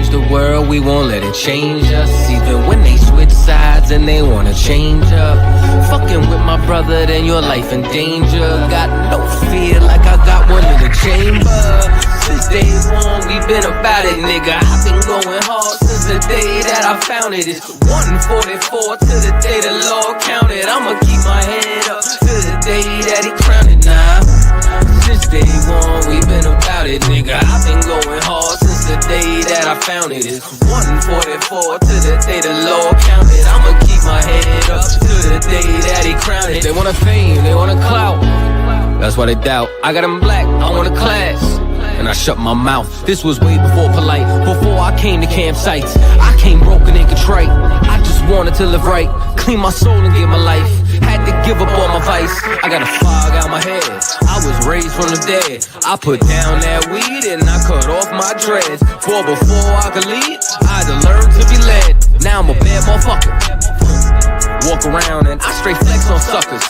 change the world, we won't let it change us. Even when they switch sides and they wanna change up. Fucking with my brother, then your life in danger. Got no fear like I got one in the chamber. Since day one, we been about it, nigga. I've been going hard since the day that I found it. It's 144 to the day the Lord counted. I'ma keep my head up to the day that he crowned it now. Since day one, we been about it, nigga. I've been going hard since the day that I found it. It's 144 to the day the Lord counted. I'ma keep my head up to the day that he crowned it. They want a fame, they want a clout. That's why they doubt. I got them black, I want a class. And I shut my mouth. This was way before polite, before I came to campsites. I came broken and contrite. I just wanted to live right, clean my soul and give my life. Had to give up on my vice. I got a fog out my head. I was raised from the dead. I put down that weed and I cut off my dreads. For before I could lead, I had to learn to be led. Now I'm a bad motherfucker. Walk around and I straight flex on suckers.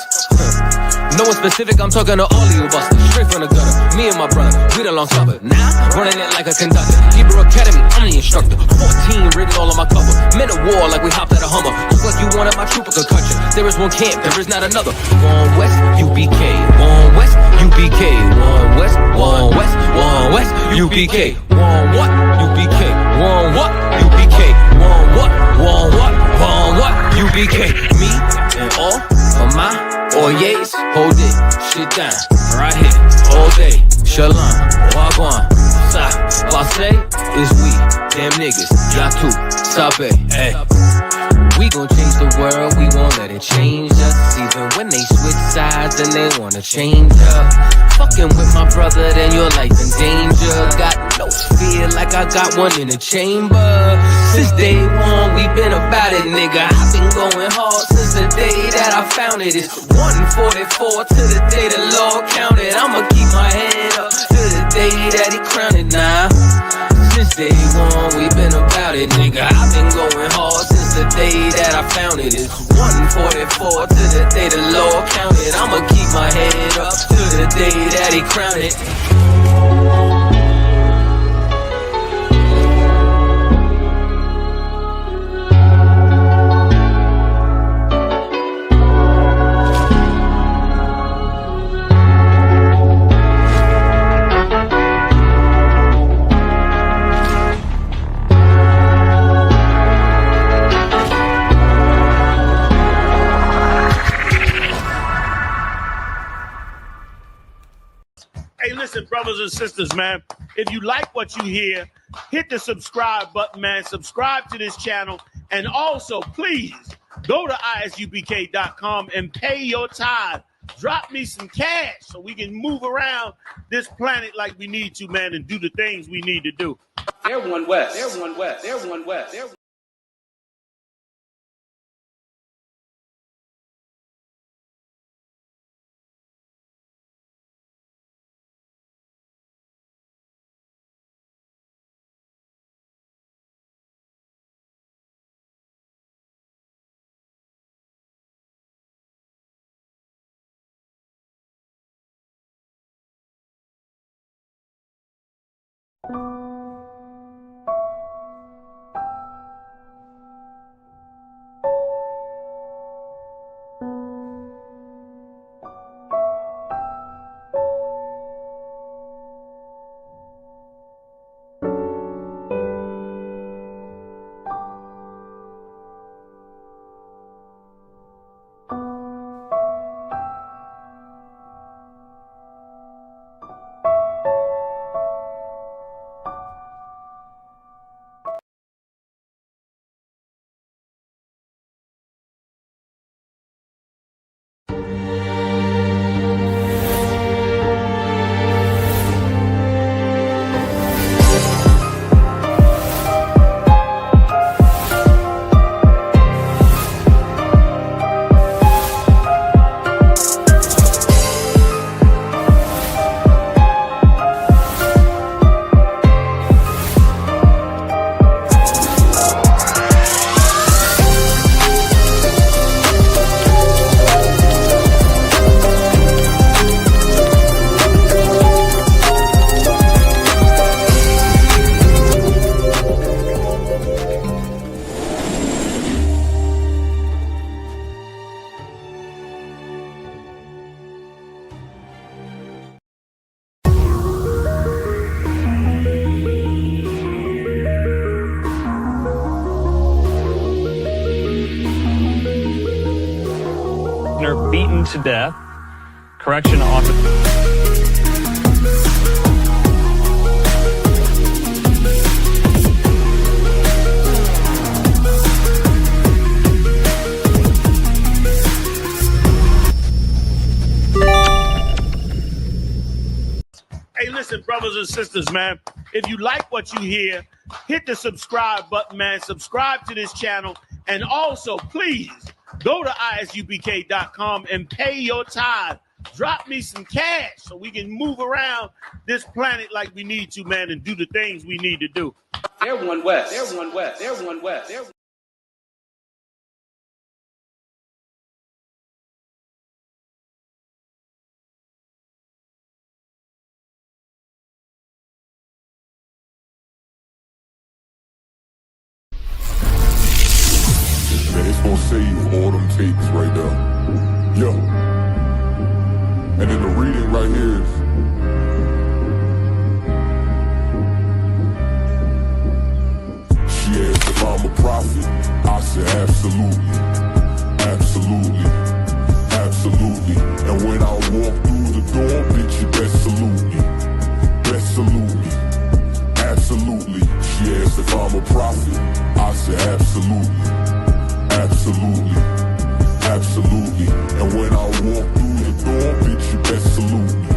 No one specific, I'm talking to all of you busters. Straight from the gutter, me and my brother, we the long supper. Now, running it like a conductor. Hebrew Academy, I'm the instructor. 14 written all on my cover. Men of war like we hopped at a Hummer. Just like you wanted my trooper could cut you. There is one camp, there is not another. One West, UBK. One West, UBK. One West, one West, one West, UBK. One what? UBK. One what? UBK. One what? One what? One what? UBK. Me and all of my Oyes, hold it, shit down, right here, all day. Shalom, wagwan, sa, passe, is we, damn niggas, y'all too, sabe, hey. We gon' change the world, we won't let it change us. Even when they switch sides and they wanna change up. Fucking with my brother, then your life in danger. Got no fear like I got one in the chamber. Since day one, we been about it, nigga. I've been going hard since the day that I found it. It's 144 to the day the Lord counted. I'ma keep my head up to the day that he crowned it now. Since day one, we been about it, nigga. I've been going hard since the day that I found it. It's 144 to the day the Lord counted. I'ma keep my head up to the day that he crowned it. Hey, listen, brothers and sisters, man, if you like what you hear, hit the subscribe button, man. Subscribe to this channel. And also, please, go to ISUPK.com and pay your tithe. Drop me some cash so we can move around this planet like we need to, man, and do the things we need to do. They're one West. They're one West. They're one West. They're to death. Correction officer. Hey, listen, brothers and sisters, man. If you like what you hear, hit the subscribe button, man. Subscribe to this channel. And also, please, go to ISUPK.com and pay your tithe. Drop me some cash so we can move around this planet like we need to, man, and do the things we need to do. They're one West. They're one West. They're one West. They're It's gonna save all them tapes right there. Yo. And then the reading right here is she asked if I'm a prophet. I said absolutely. Absolutely. Absolutely. And when I walk through the door, bitch, you best salute me. Best salute me. Absolutely. She asked if I'm a prophet. I said absolutely. Absolutely, absolutely. And when I walk through the door, bitch, you best salute me.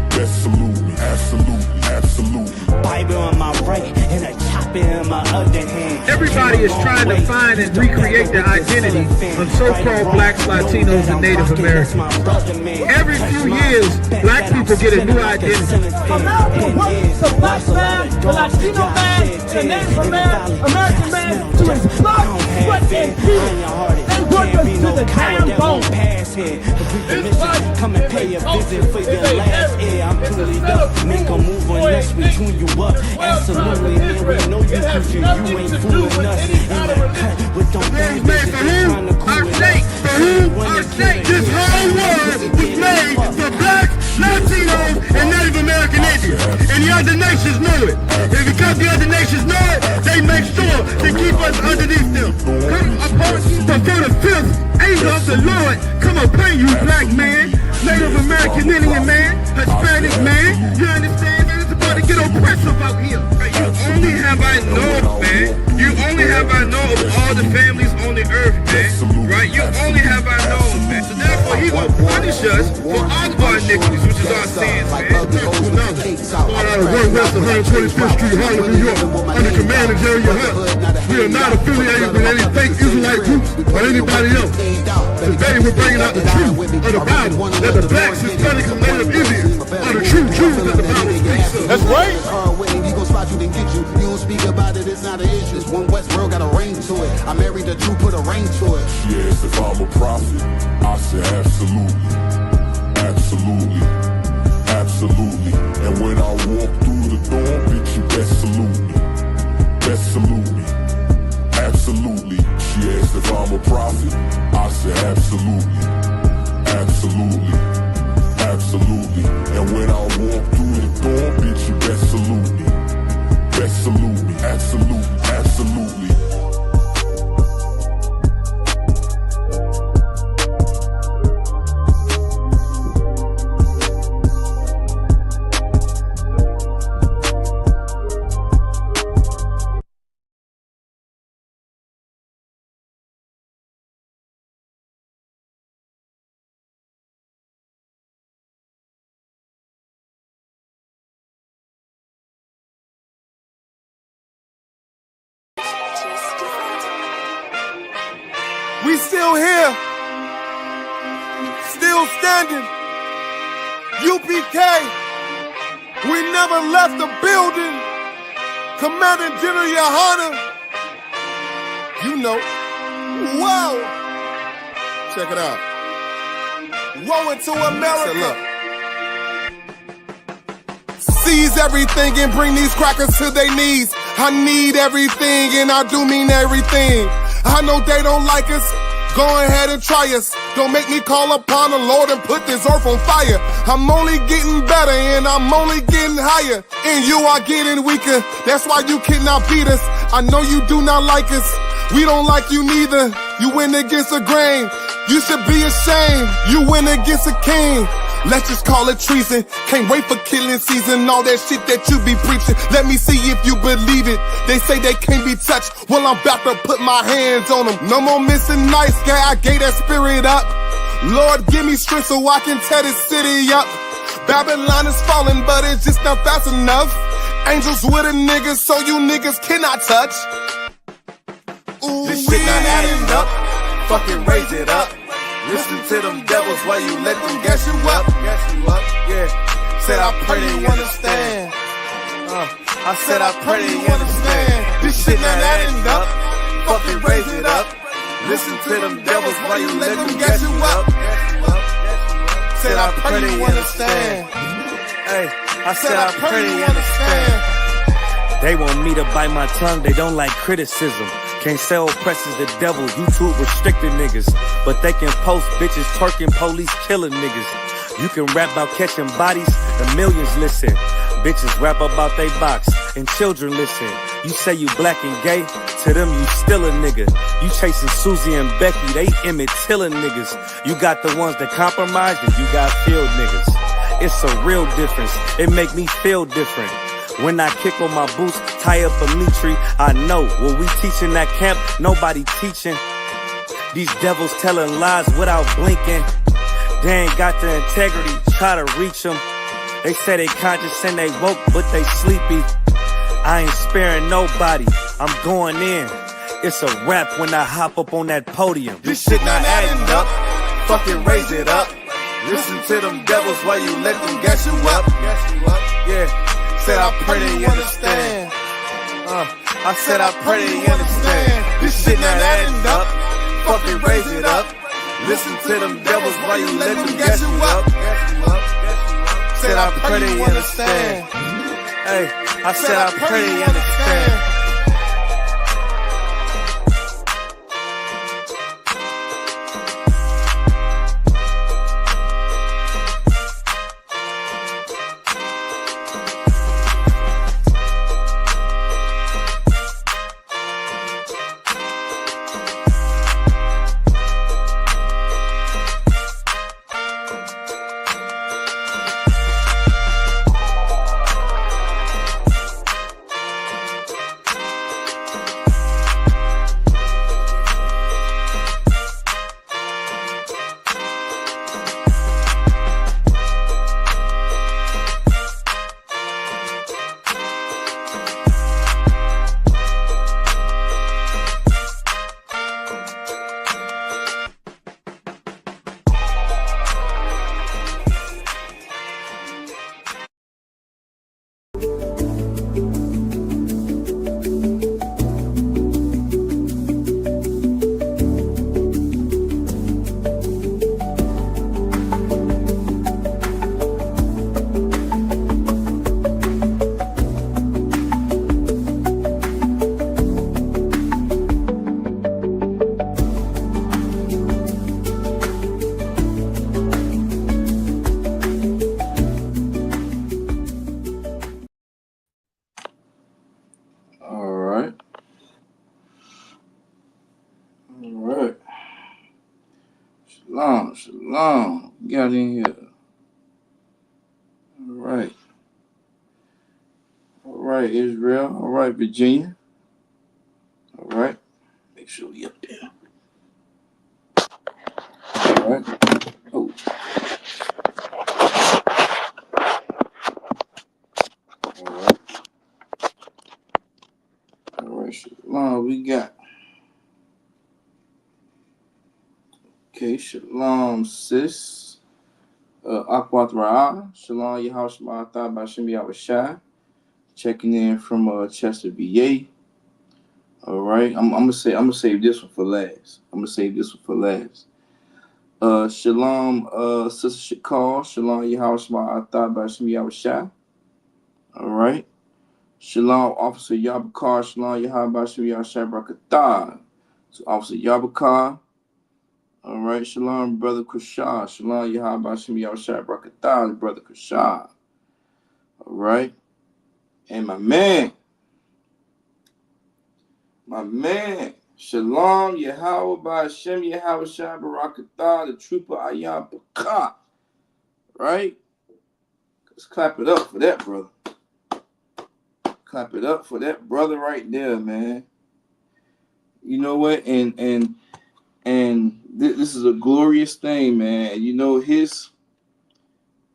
Best salute me. Absolutely, absolutely. Bible in my right and a chopper in my other hand. Everybody is trying to find and recreate their identity of so-called blacks, Latinos, and Native Americans. Every few years, black people get a new identity. America wants the black man, the Latino man, the Native American man to his blood, sweat, and tears. They work us to the damn bone. Come and pay a visit for your last year. I'm truly up. Make a move unless we tune you up. Absolutely, man. We know you cause you ain't fooling us. In that cut with them things trying to cool us. Our state, this whole world was made for blacks, Latinos, and Native American Indians. And the other nations know it. And because the other nations know it, they make sure to keep us underneath them. For the fifth angel of the Lord come upon you, black man, Native American Indian man, Hispanic man. You understand? Man, it's about to get oppressive out here. You only have I know, man. You only have I know of all the families on the earth, man. Right? You only have I know, man. So therefore, he will punish us for all of our iniquities, which is our sins, man. Going out of 1 West 125th Street, Harlem, New York, under command of Jerry Hunt. We are not affiliated with any fake Israelite groups or anybody else. Today, we're bringing out the truth of the Bible, that the blacks, Hispanics, and Native Indians are the true Jews that the Bible speaks of. That's right. He gon' spot you, then get you. You don't speak about it, it's not an issue. This one West world got a ring to it. I married the truth, put a ring to it. Yes, if I'm a prophet, I said absolutely. Absolutely. Absolutely. And when I walk through the door, bitch, you best salute me. Best salute me. Absolutely. She asked if I'm a prophet. I said absolutely. Absolutely. Absolutely. And when I walk through the door, bitch, you best salute me. Best salute me. Absolutely. Absolutely. We still here, still standing. UPK, we never left the building. Commanding General Yohana, you know, wow. Check it out. Woe into America. Seize everything and bring these crackers to their knees. I need everything and I do mean everything. I know they don't like us. Go ahead and try us. Don't make me call upon the Lord and put this earth on fire. I'm only getting better and I'm only getting higher. And you are getting weaker. That's why you cannot beat us. I know you do not like us. We don't like you neither. You went against the grain. You should be ashamed. You went against a king. Let's just call it treason. Can't wait for killing season. All that shit that you be preaching. Let me see if you believe it. They say they can't be touched. Well, I'm about to put my hands on them. No more missing nice guy. I gave that spirit up. Lord, give me strength so I can tear this city up. Babylon is falling, but it's just not fast enough. Angels with a nigga, so you niggas cannot touch. Ooh, this shit not adding up. Fucking raise it up. Listen to them devils while you let them gas you up. Yeah. Said I pray they understand. I said I pray they understand. This shit not adding up. Fucking raise it up. Listen to them devils while you let them gas you up. Said I pray they understand. Hey, I said I pray they understand. They want me to bite my tongue, they don't like criticism. Can't sell oppressors the devil, YouTube restricted niggas. But they can post bitches twerking, police killing niggas. You can rap about catching bodies, the millions listen. Bitches rap about they box, and children listen. You say you black and gay, to them you still a nigga. You chasing Susie and Becky, they Emmett Tillin niggas. You got the ones that compromise, and you got field niggas. It's a real difference, it make me feel different. When I kick on my boots, tie up a meat tree, I know what we teaching at camp, nobody teaching. These devils telling lies without blinking. They ain't got the integrity, try to reach them. They say they conscious and they woke, but they sleepy. I ain't sparing nobody, I'm going in. It's a rap when I hop up on that podium. This shit not adding up, fucking raise it up. Listen to them devils while you let them gas you up. Yeah. Said I pray they understand. I said I pray they understand. This shit not adding up. Fucking raise it up. Listen to them devils while you let them gas you up. Said I pray they understand. Hey, I said I pray they understand. Shalom. Get in here. All right, Israel. All right, Virginia. All right. Make sure we up there. All right. Oh. All right, Shalom. We got. Okay, Shalom, sis. Akwat Ra'ah. Shalom, Yahushua Atah Bashim Yahushai. Checking in from Chester, VA. All right, I'm gonna save this one for last. Shalom, Sister Shakal. Shalom, Yahushua Atah Bashim Yahushai. All right. Shalom, Officer Yabakar. Shalom, Yahushua Bashim Yahushai Brakatah. So, Officer Yabakar. All right, Shalom, Brother Kushah. Shalom, Yahushua Bashim Yahushai Brakatah, Brother Kushah. All right. And my man, Shalom, Yahweh, Ba'Shem, Yahweh, Shai, Barakatah, the trooper, ISUPK. Right? Let's clap it up for that, brother. Clap it up for that brother right there, man. You know what? And this is a glorious thing, man. You know, his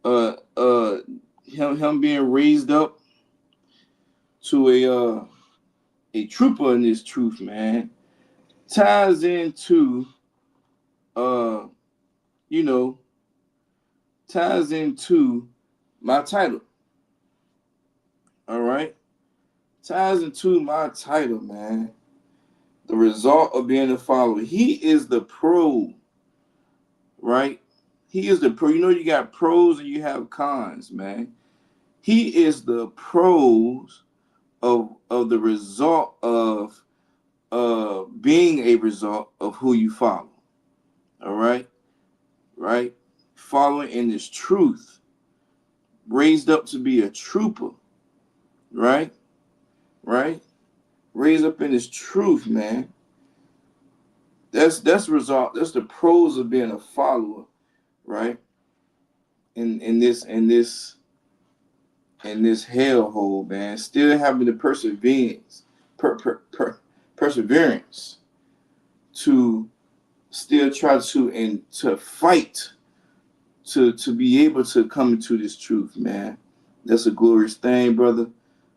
him being raised up to a trooper in this truth, man, ties into ties into my title. All right? Ties into my title, man. The result of being a follower. He is the pro, right? He is the pro. You know, you got pros and you have cons, man. He is the pros of the result of being a result of who you follow. All right? Right? Following in this truth. Raised up to be a trooper. Right? Right? Raised up in this truth, man. That's the result. That's the pros of being a follower, right? In this hellhole, man. Still having the perseverance to still try to fight to be able to come into this truth, man. That's a glorious thing, brother.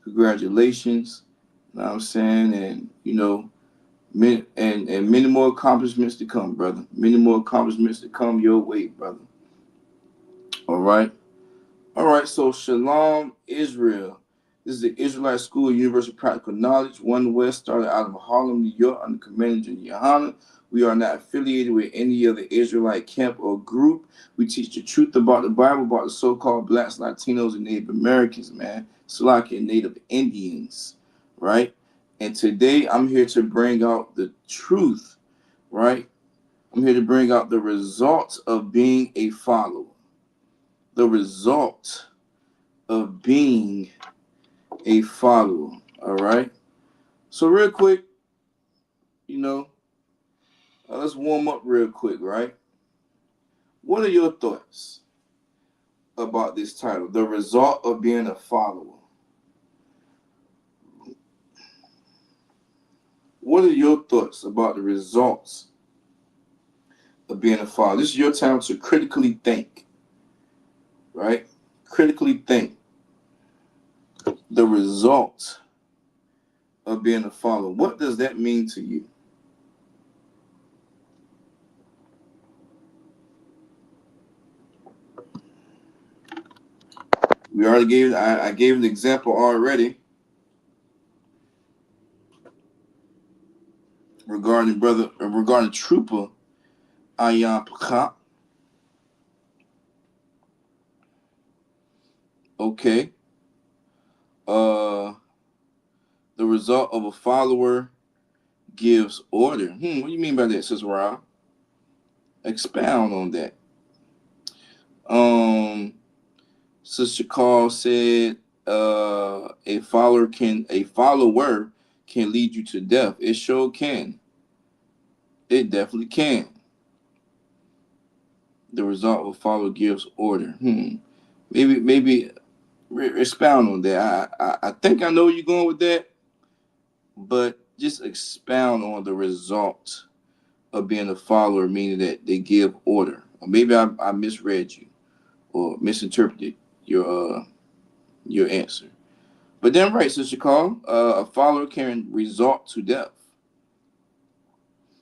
Congratulations. You know what I'm saying? And you know, many more accomplishments to come, brother. Many more accomplishments to come your way, brother. All right. All right. So Shalom, Israel. This is the Israelite School of Universal Practical Knowledge. One West started out of Harlem, New York, under Commander General Yohana. We are not affiliated with any other Israelite camp or group. We teach the truth about the Bible, about the so-called blacks, Latinos, and Native Americans, man. Slack and Native Indians, right? And today I'm here to bring out the truth, right? I'm here to bring out the results of being a follower. The result of being a follower, all right? So real quick, you know, let's warm up real quick, right? What are your thoughts about this title, The Result of Being a Follower? What are your thoughts about the results of being a follower? This is your time to critically think, right? Critically think. The result of being a follower. What does that mean to you? We already gave, I gave an example already regarding trooper ISUPK. Okay. The result of a follower gives order. What do you mean by that, Sister Rob? Expound on that. Sister Carl said a follower can lead you to death. It sure can. It definitely can. The result of a follower gives order. Maybe expound on that. I think I know where you're going with that, but just expound on the result of being a follower, meaning that they give order. Or maybe I misread you or misinterpreted your answer. But then, right, Sister Carl, a follower can result to death.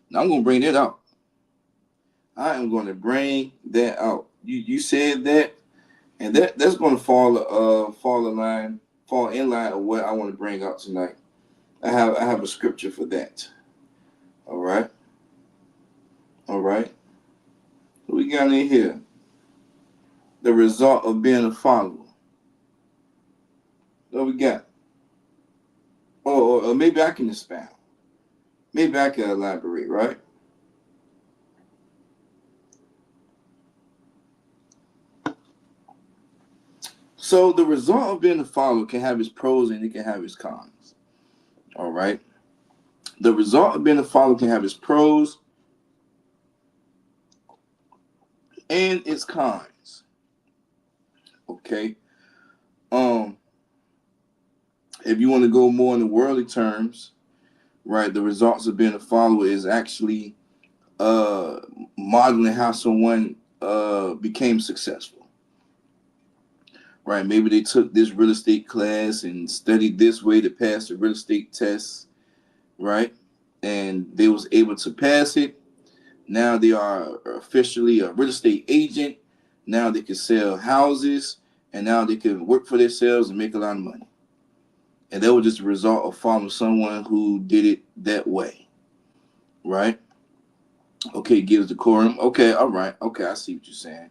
Now I'm going to bring that out. I am going to bring that out. You said that, and that's going to fall in line of what I want to bring out tonight. I have a scripture for that. All right. All right. What we got in here? The result of being a follower. What we got? Or maybe I can expound. Maybe I can elaborate, right? So the result of being a follower can have its pros and it can have its cons. All right. The result of being a follower can have its pros and its cons. Okay. If you want to go more in the worldly terms, right, the results of being a follower is actually modeling how someone became successful. Right. Maybe they took this real estate class and studied this way to pass the real estate test, right? And they was able to pass it. Now they are officially a real estate agent. Now they can sell houses, and now they can work for themselves and make a lot of money. And that was just a result of following someone who did it that way, right? Okay, gives decorum. Okay, all right. Okay, I see what you're saying.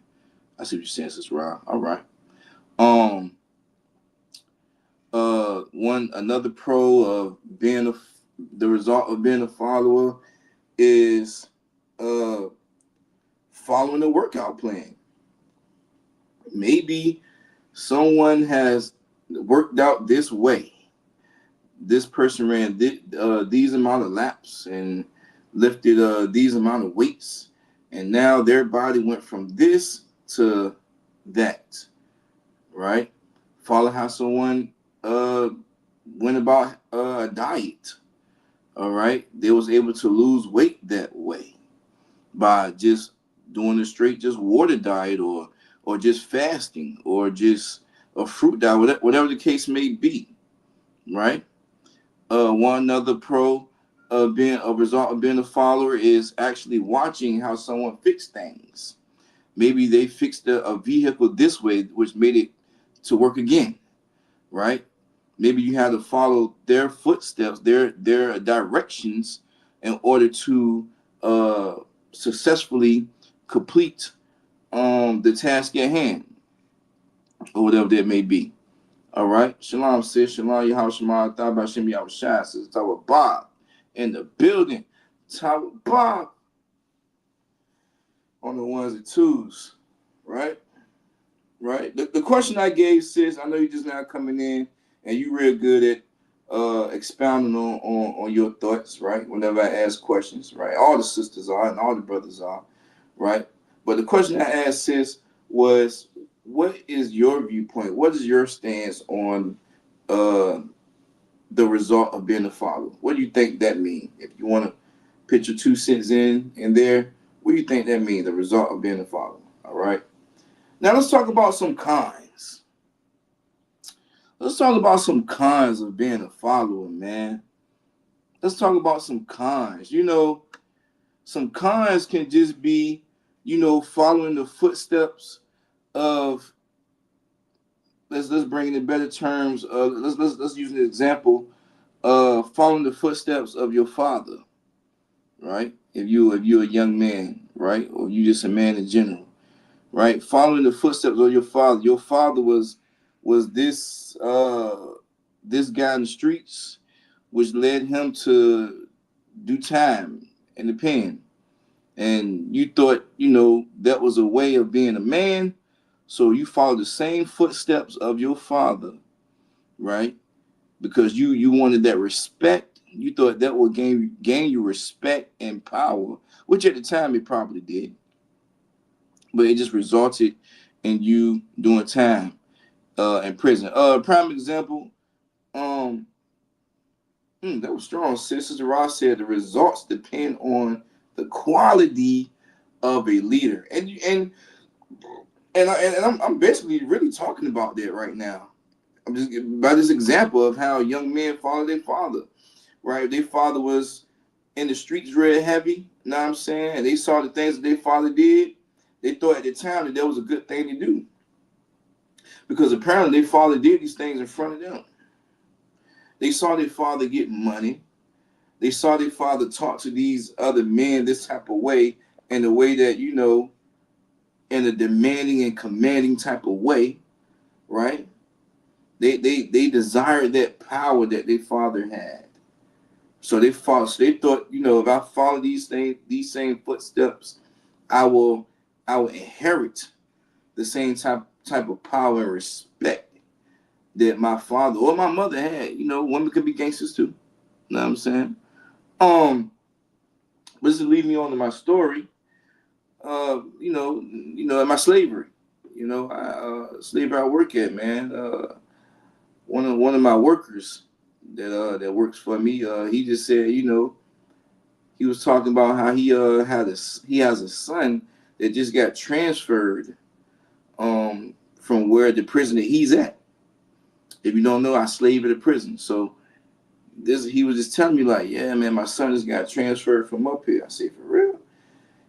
Sister Rob. All right. Another pro of being the result of being a follower is following a workout plan. Maybe someone has worked out this way. This person ran these amount of laps and lifted these amount of weights, and now their body went from this to that, right? Follow how someone went about a diet. All right, they was able to lose weight that way by just doing a straight just water diet or just fasting or just a fruit diet, whatever the case may be, right? One other pro of being a result of being a follower is actually watching how someone fix things. Maybe they fixed a vehicle this way, which made it to work again, right? Maybe you had to follow their footsteps, their directions in order to successfully complete the task at hand, or whatever that may be. All right. Shalom, sis. Shalom, Yahweh Shema. Thought about Shem Yahweh Shai, sis. Tower Bob in the building. Tower Bob on the ones and twos. Right? Right. The question I gave, sis, I know you just now coming in and you real good at expounding on your thoughts, right? Whenever I ask questions, right? All the sisters are and all the brothers are, right? But the question I asked, sis, was what is your viewpoint? What is your stance on the result of being a follower? What do you think that means? If you want to put your 2 cents in there, what do you think that means, the result of being a follower? All right. Now let's talk about some cons. Let's talk about some cons of being a follower, man. Let's talk about some cons. You know, some cons can just be, you know, following the footsteps of, let's bring it in better terms. Let's use an example of following the footsteps of your father, right? If you're a young man, right, or you just a man in general, right? Following the footsteps of your father. Your father was this guy in the streets, which led him to do time in the pen, and you thought, you know, that was a way of being a man. So you follow the same footsteps of your father, right? Because you wanted that respect. You thought that would gain you respect and power, which at the time it probably did. But it just resulted in you doing time in prison. Prime example, that was strong. Sister Ross said the results depend on the quality of a leader. And I'm basically really talking about that right now. I'm just by this example of how young men follow their father, right? Their father was in the streets real heavy, you know what I'm saying? And they saw the things that their father did. They thought at the time that was a good thing to do, because apparently their father did these things in front of them. They saw their father get money. They saw their father talk to these other men this type of way, in a way that, you know, in a demanding and commanding type of way, right? They desired that power that their father had. So they thought, you know, if I follow these same footsteps, I will inherit the same type of power and respect that my father or my mother had. You know, women could be gangsters too. You know what I'm saying? This will lead me on to my story. You know, in my slavery. You know, slavery I work at, man. One of my workers that works for me, he just said, you know, he was talking about how he has a son that just got transferred from where the prison that he's at. If you don't know, I slave at a prison. So he was just telling me like, yeah, man, my son just got transferred from up here. I said, for real?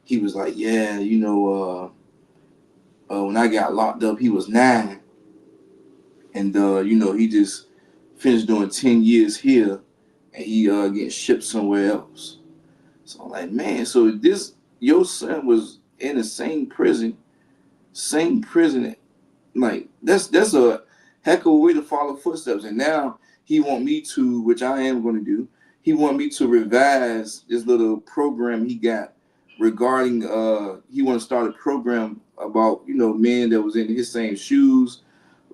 He was like, yeah, you know, when I got locked up, he was 9. And, you know, he just finished doing 10 years here and he getting shipped somewhere else. So I'm like, man, so your son was in the same prison, like that's a heck of a way to follow footsteps. And now he want me to, which I am going to do, he want me to revise this little program he got regarding, he want to start a program about, you know, men that was in his same shoes,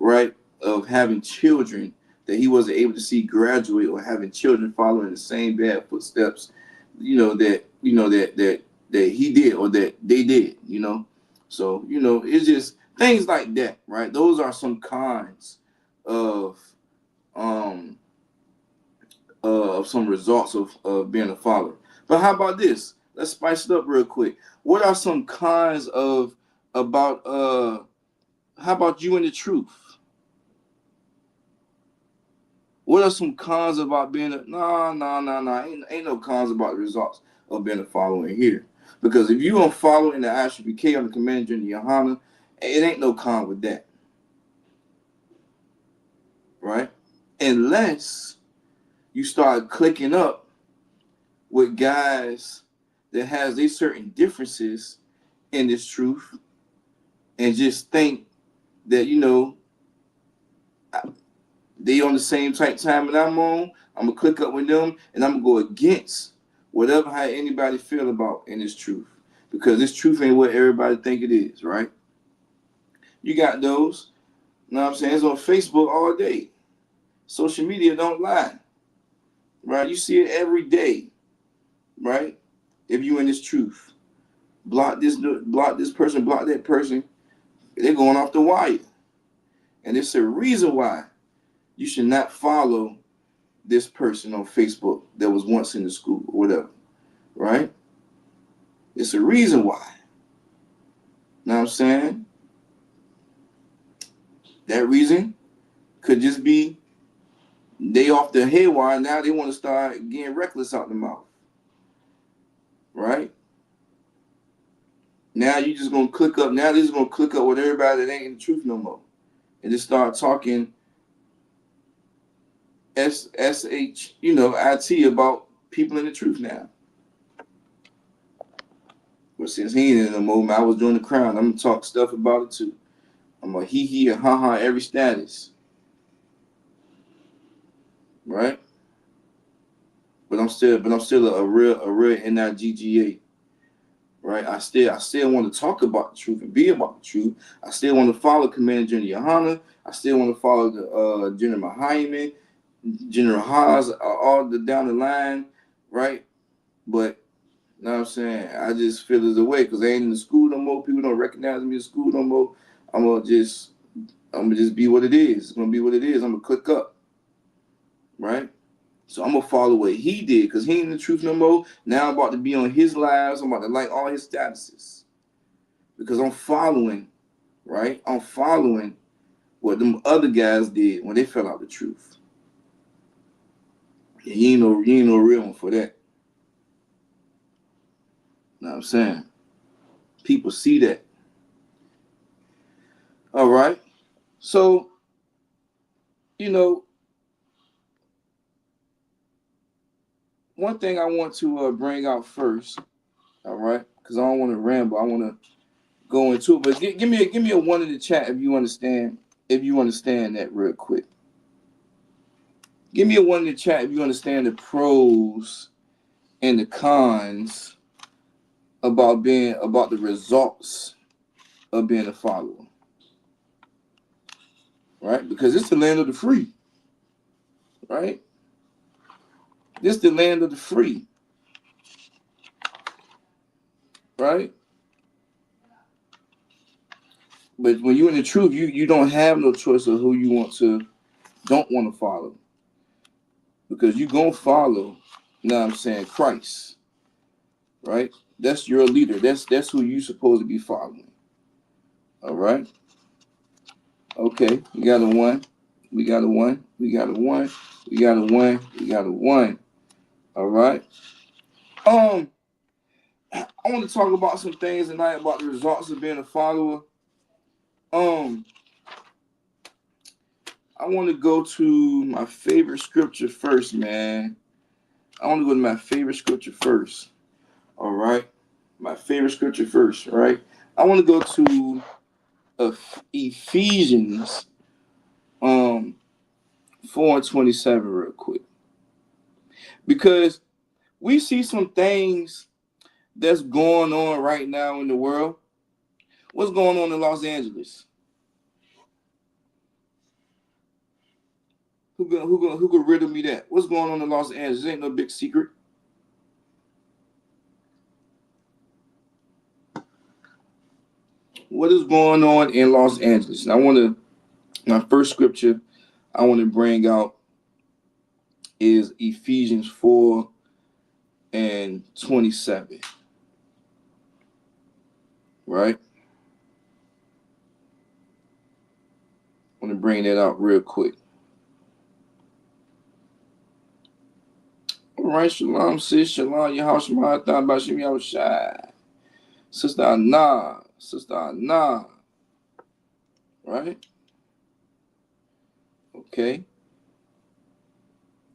right, of having children that he wasn't able to see graduate, or having children following the same bad footsteps, that he did, or that they did, you know. So, you know, it's just things like that, right? Those are some kinds of some results of being a follower. But how about this? Let's spice it up real quick. What are some kinds of how about you and the truth? What are some cons about being a ain't no cons about the results of being a follower in here. Because if you don't follow in the ISUPK on the command journey Yohana, it ain't no con with that. Right? Unless you start clicking up with guys that has these certain differences in this truth and just think that, you know, they on the same type time that I'm on, I'm gonna click up with them and I'm gonna go against whatever how anybody feel about in this truth. Because this truth ain't what everybody think it is, right? You got those, you know what I'm saying? It's on Facebook all day. Social media don't lie, right? You see it every day, right? If you in this truth, block this person, block that person, they're going off the wire. And it's a reason why you should not follow this person on Facebook that was once in the school or whatever, right? It's a reason why. Know what I'm saying? That reason could just be they off the haywire, now they want to start getting reckless out the mouth, right? Now you just going to click up, now they're just going to click up with everybody that ain't in the truth no more. And just start talking IT about people in the truth now. But since he ain't in the moment, I was doing the crown. I'm gonna talk stuff about it too. I'm gonna he and ha every status, right? But I'm still a real NIGGA, right? I still want to talk about the truth and be about the truth. I still want to follow Commander General Yohana. I still want to follow the General Hyman, General Haas, all the down the line, right? But you know what I'm saying? I just feel as a way because I ain't in the school no more. People don't recognize me in school no more. I'm gonna just be what it is. It's gonna be what it is. I'm gonna click up, right? So I'm gonna follow what he did because he ain't in the truth no more. Now I'm about to be on his lives. I'm about to like all his statuses because I'm following, right? I'm following what them other guys did when they fell out the truth. And you ain't no real one for that. Know what I'm saying? People see that. All right. So, you know, one thing I want to bring out first, all right, because I don't want to ramble. I want to go into it. But give me a one in the chat if you understand that real quick. Give me a one in the chat if you understand the pros and the cons about the results of being a follower. Right? Because it's the land of the free. Right? This the land of the free. right? But when you're in the truth, you don't have no choice of who you don't want to follow. Because you're going to follow, you know what I'm saying, Christ, right? That's your leader. That's who you're supposed to be following. All right? Okay, we got a 1. We got a 1. We got a 1. We got a 1. We got a 1. All right? I want to talk about some things tonight about the results of being a follower. I want to go to my favorite scripture first, man. I want to go to my favorite scripture first. All right? My favorite scripture first, right? I want to go to Ephesians 4:27 real quick. Because we see some things that's going on right now in the world. What's going on in Los Angeles? Who could riddle me that? What's going on in Los Angeles? It ain't no big secret. What is going on in Los Angeles? And my first scripture I want to bring out is Ephesians 4:27. Right? I want to bring that out real quick. All right, shalom, sis, shalom, Yahushua, Bashim Yahushai. Sister Anna, right? Okay.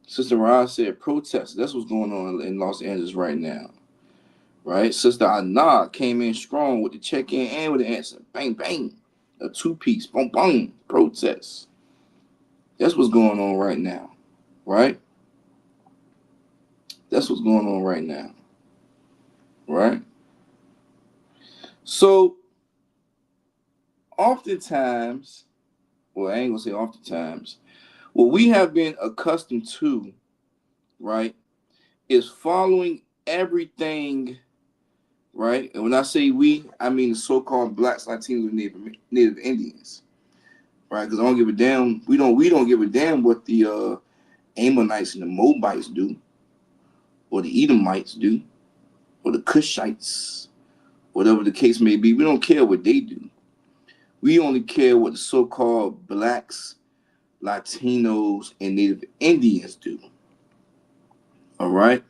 Sister Ra said protest. That's what's going on in Los Angeles right now, right? Sister Anna came in strong with the check-in and with the answer. Bang, bang. A 2-piece. Boom, boom. Protest. That's what's going on right now, right? That's what's going on right now, right? So, oftentimes, well, I ain't gonna say oftentimes, what we have been accustomed to, right, is following everything, right? And when I say we, I mean the so-called blacks, Latinos, and Native Indians, right? Because I don't give a damn. We don't give a damn what the Ammonites and the Moabites do, or the Edomites do, or the Cushites, whatever the case may be. We don't care what they do. We only care what the so-called blacks, Latinos, and Native Indians do. All right?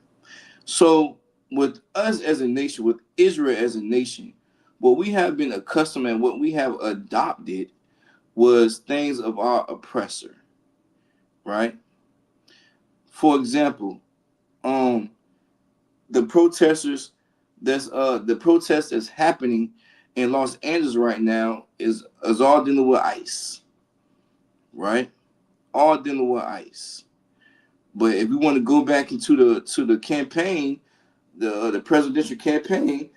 So with us as a nation, with Israel as a nation, what we have been accustomed and what we have adopted was things of our oppressor, right? For example, the protesters the protest that's happening in Los Angeles right now is all dealing with ICE, right? All dealing with ICE. But if we want to go back into the campaign, the presidential campaign,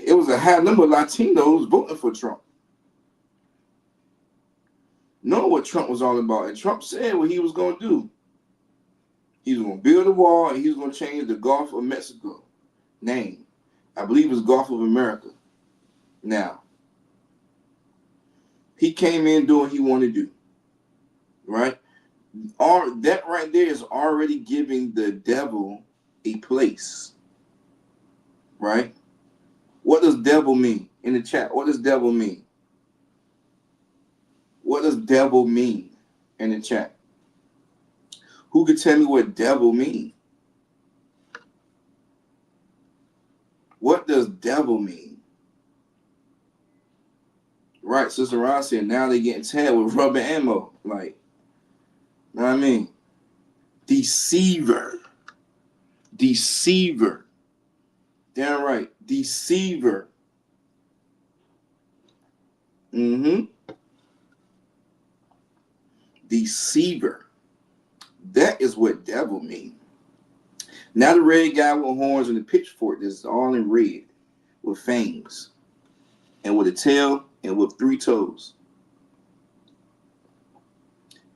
it was a high number of Latinos voting for Trump. Knowing what Trump was all about. And Trump said what he was going to do. He was going to build a wall and he was going to change the Gulf of Mexico name. I believe it's Gulf of America. Now, he came in doing what he wanted to do. Right? That right there is already giving the devil a place. Right? What does devil mean? In the chat, what does devil mean? What does devil mean in the chat? Who could tell me what devil mean? What does devil mean? Right, Sister Ron said now they getting tagged with rubber ammo. Like, you know what I mean? Deceiver. Damn right. Deceiver. Deceiver. That is what devil means. Now the red guy with horns and the pitchfork is all in red with fangs and with a tail and with 3 toes.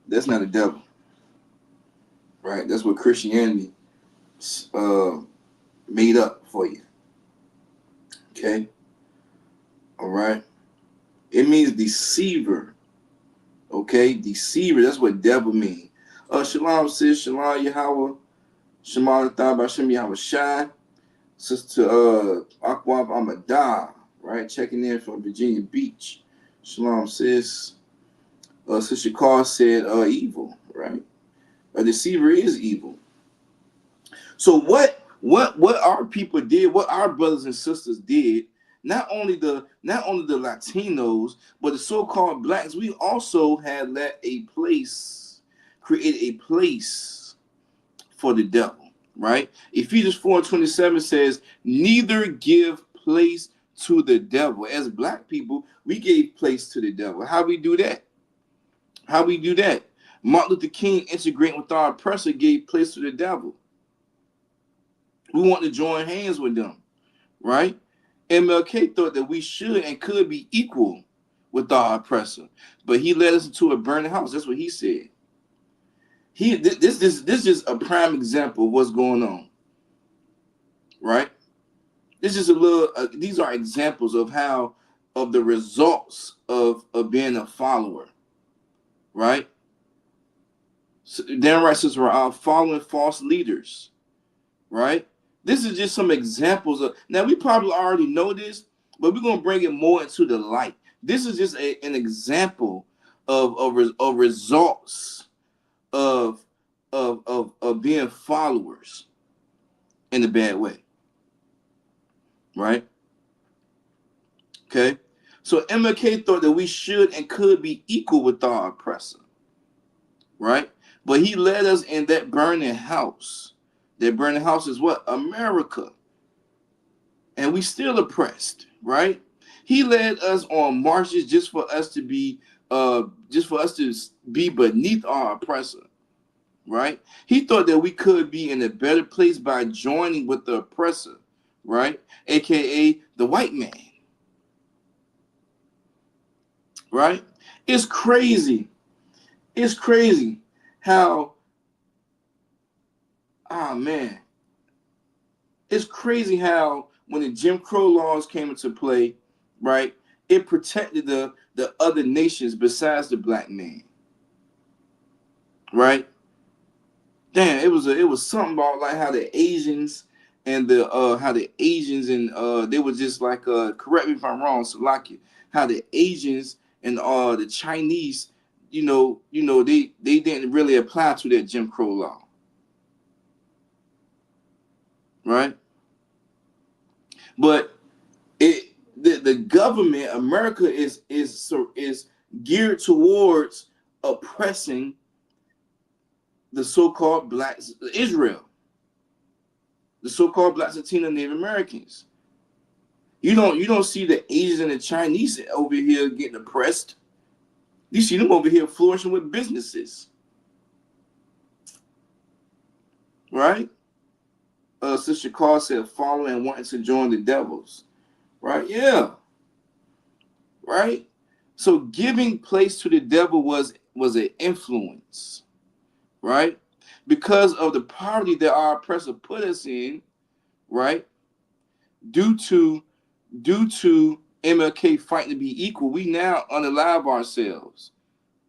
That's not a devil. Right? That's what Christianity made up for you. Okay. All right. It means deceiver. Okay, deceiver. That's what devil means. Shalom, sis. Shalom, Yahweh. Shema Thaba Shem Yahweh Shai. Sister Akwab Amadah, right? Checking in from Virginia Beach. Shalom, sis. Sister Carr said evil, right? A deceiver is evil. So what our people did, what our brothers and sisters did, not only the Latinos, but the so-called blacks, we also had created a place for the devil. Right? Ephesians 4:27 says, neither give place to the devil. As black people, we gave place to the devil. How we do that? Martin Luther King, integrating with our oppressor, gave place to the devil. We want to join hands with them, right? MLK thought that we should and could be equal with our oppressor, but he led us into a burning house. That's what he said. This is a prime example of what's going on, right? This is these are examples of the results of being a follower, right? So, damn right, sister, we're following false leaders, right? This is just some examples of. Now we probably already know this, but we're gonna bring it more into the light. This is just an example of results of being followers in a bad way, right? Okay, so MLK thought that we should and could be equal with our oppressor, right? But he led us in that burning house. That burning house is what? America. And we still oppressed, right? He led us on marches just for us to be beneath our oppressor. Right? He thought that we could be in a better place by joining with the oppressor, right? AKA the white man. Right? It's crazy. It's crazy how, it's crazy how when the Jim Crow laws came into play, right, it protected the other nations besides the black man. Right? Damn, it was something about like how the Asians and they were just like correct me if I'm wrong, Salaki, how the Asians and the Chinese, they didn't really apply to that Jim Crow law. Right? But the government, America is geared towards oppressing the so-called blacks, Israel, the so-called blacks, Latino, Native Americans. You don't see the Asians and the Chinese over here getting oppressed. You see them over here flourishing with businesses, right? Sister Carr said, following and wanting to join the devils, right? Yeah, right. So giving place to the devil was an influence. Right? Because of the poverty that our oppressor put us in, right? Due to MLK fighting to be equal, we now unalive ourselves.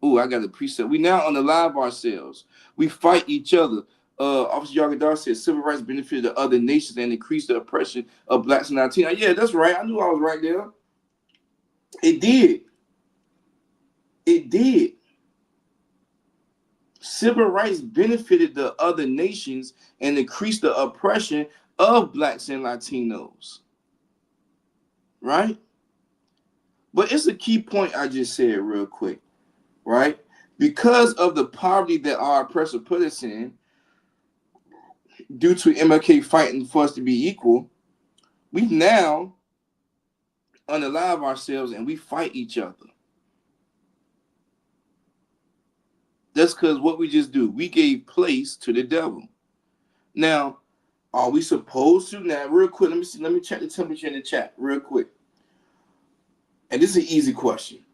Oh, I got a precept. We now unalive ourselves. We fight each other. Officer Yagadar said civil rights benefited the other nations and increased the oppression of blacks and Latinos. Yeah, that's right. I knew I was right there. It did. It did. Civil rights benefited the other nations and increased the oppression of blacks and Latinos. Right? But it's a key point I just said real quick. Right? Because of the poverty that our oppressor put us in, due to MLK fighting for us to be equal, we now unalive ourselves and we fight each other. That's because what we just do, we gave place to the devil. Now, are we supposed to? Now, real quick, let me check the temperature in the chat real quick. And this is an easy question.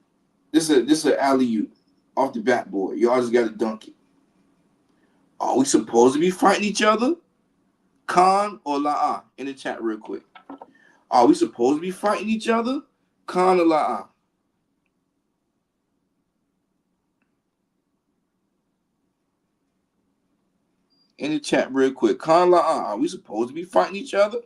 This is an alley-oop off the backboard. Y'all just got to dunk it. Are we supposed to be fighting each other? Khan or La'a? In the chat real quick. Are we supposed to be fighting each other? Kana la'a. In the chat real quick. Kana la'a. Are we supposed to be fighting each other?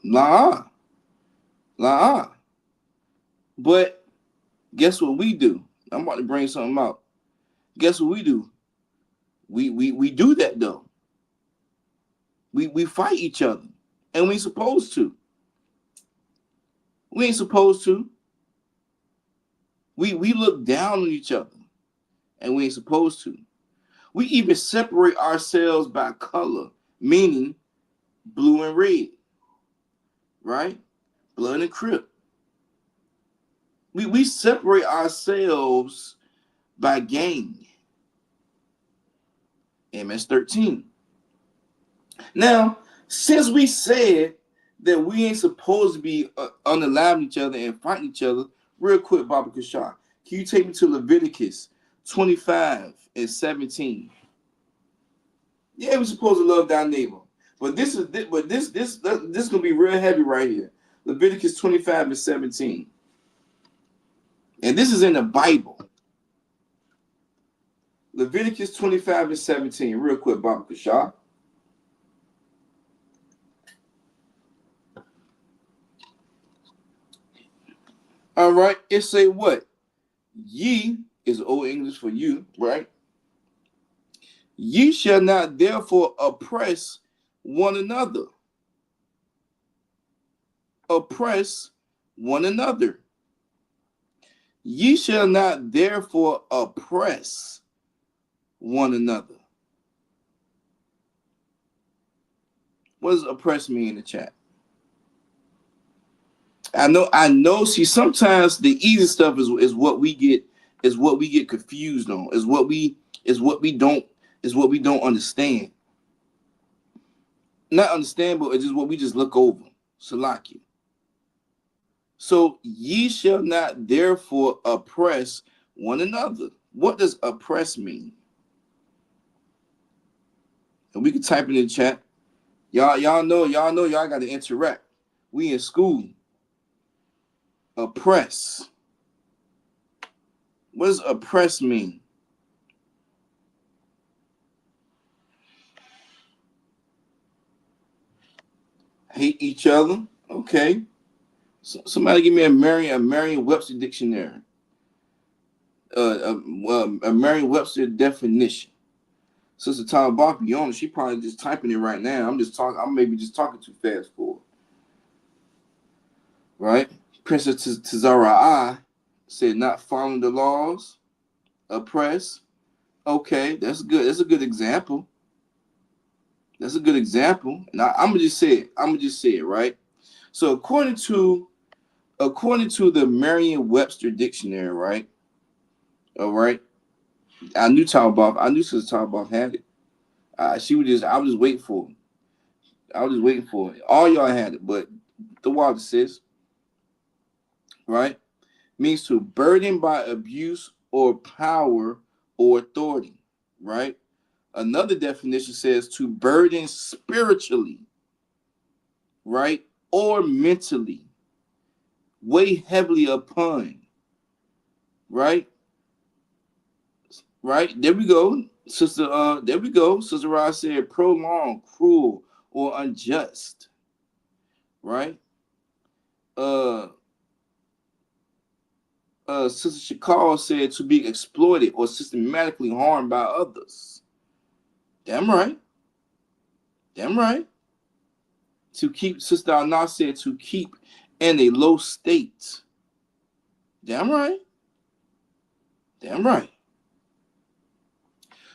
La'a. La'a. But guess what we do? I'm about to bring something out. Guess what we do? We do that though. We fight each other. And we ain't supposed to. We ain't supposed to. We look down on each other. And we ain't supposed to. We even separate ourselves by color, meaning blue and red. Right? Blood and Crip. We separate ourselves by gang. MS-13. Now, since we said that we ain't supposed to be unallowing each other and fighting each other, real quick, Baba Kashar, can you take me to Leviticus 25:17? Yeah, we're supposed to love thy neighbor, but this is gonna be real heavy right here. Leviticus 25:17, and this is in the Bible. Leviticus 25:17, real quick, Baba Kashar. All right, it say what? Ye is Old English for you, right? Ye shall not therefore oppress one another. Oppress one another. Ye shall not therefore oppress one another. What does oppress mean in the chat? I know. See, sometimes the easy stuff is what we get confused on. Is what we don't understand. Not understand, but it's just what we just look over. Salaki. So ye shall not therefore oppress one another. What does oppress mean? And we can type it in the chat. Y'all know y'all got to interact. We in school. Oppress. What does oppress mean? Hate each other. Okay. So somebody give me a Merriam-Webster dictionary. A Merriam-Webster definition. Sister Tyler Barkley on it, she probably just typing it right now. I'm maybe just talking too fast for her. Right? Princess Tazara said not following the laws, oppress. Okay, that's good. That's a good example. That's a good example. And I'm gonna just say it, right? So according to the Merriam-Webster dictionary, right? All right. I knew Sister Talboff had it. I was just waiting for it. All y'all had it, but the water says, right? Means to burden by abuse or power or authority, right? Another definition says to burden spiritually, right? Or mentally, weigh heavily upon, right? Right? There we go. Sister Ross said prolonged, cruel, or unjust. Right? Sister Shakal said to be exploited or systematically harmed by others. Damn right. To keep, Sister Anna said to keep in a low state. Damn right.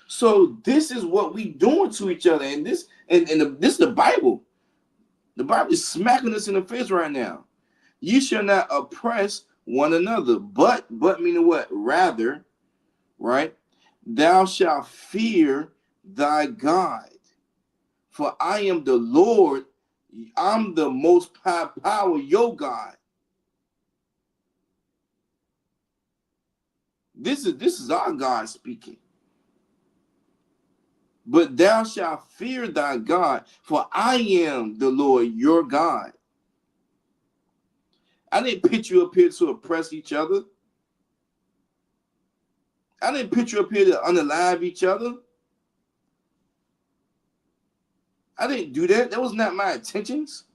So this is what we doing to each other, and this is the Bible. The Bible is smacking us in the face right now. You shall not oppress one another, but meaning what? Rather, right? Thou shalt fear thy God, for I am the Lord. I'm the most high power, your God. This is our God speaking. But thou shalt fear thy God, for I am the Lord your God. I didn't put you up here to oppress each other. I didn't put you up here to unalive each other. I didn't do that. That was not my intentions.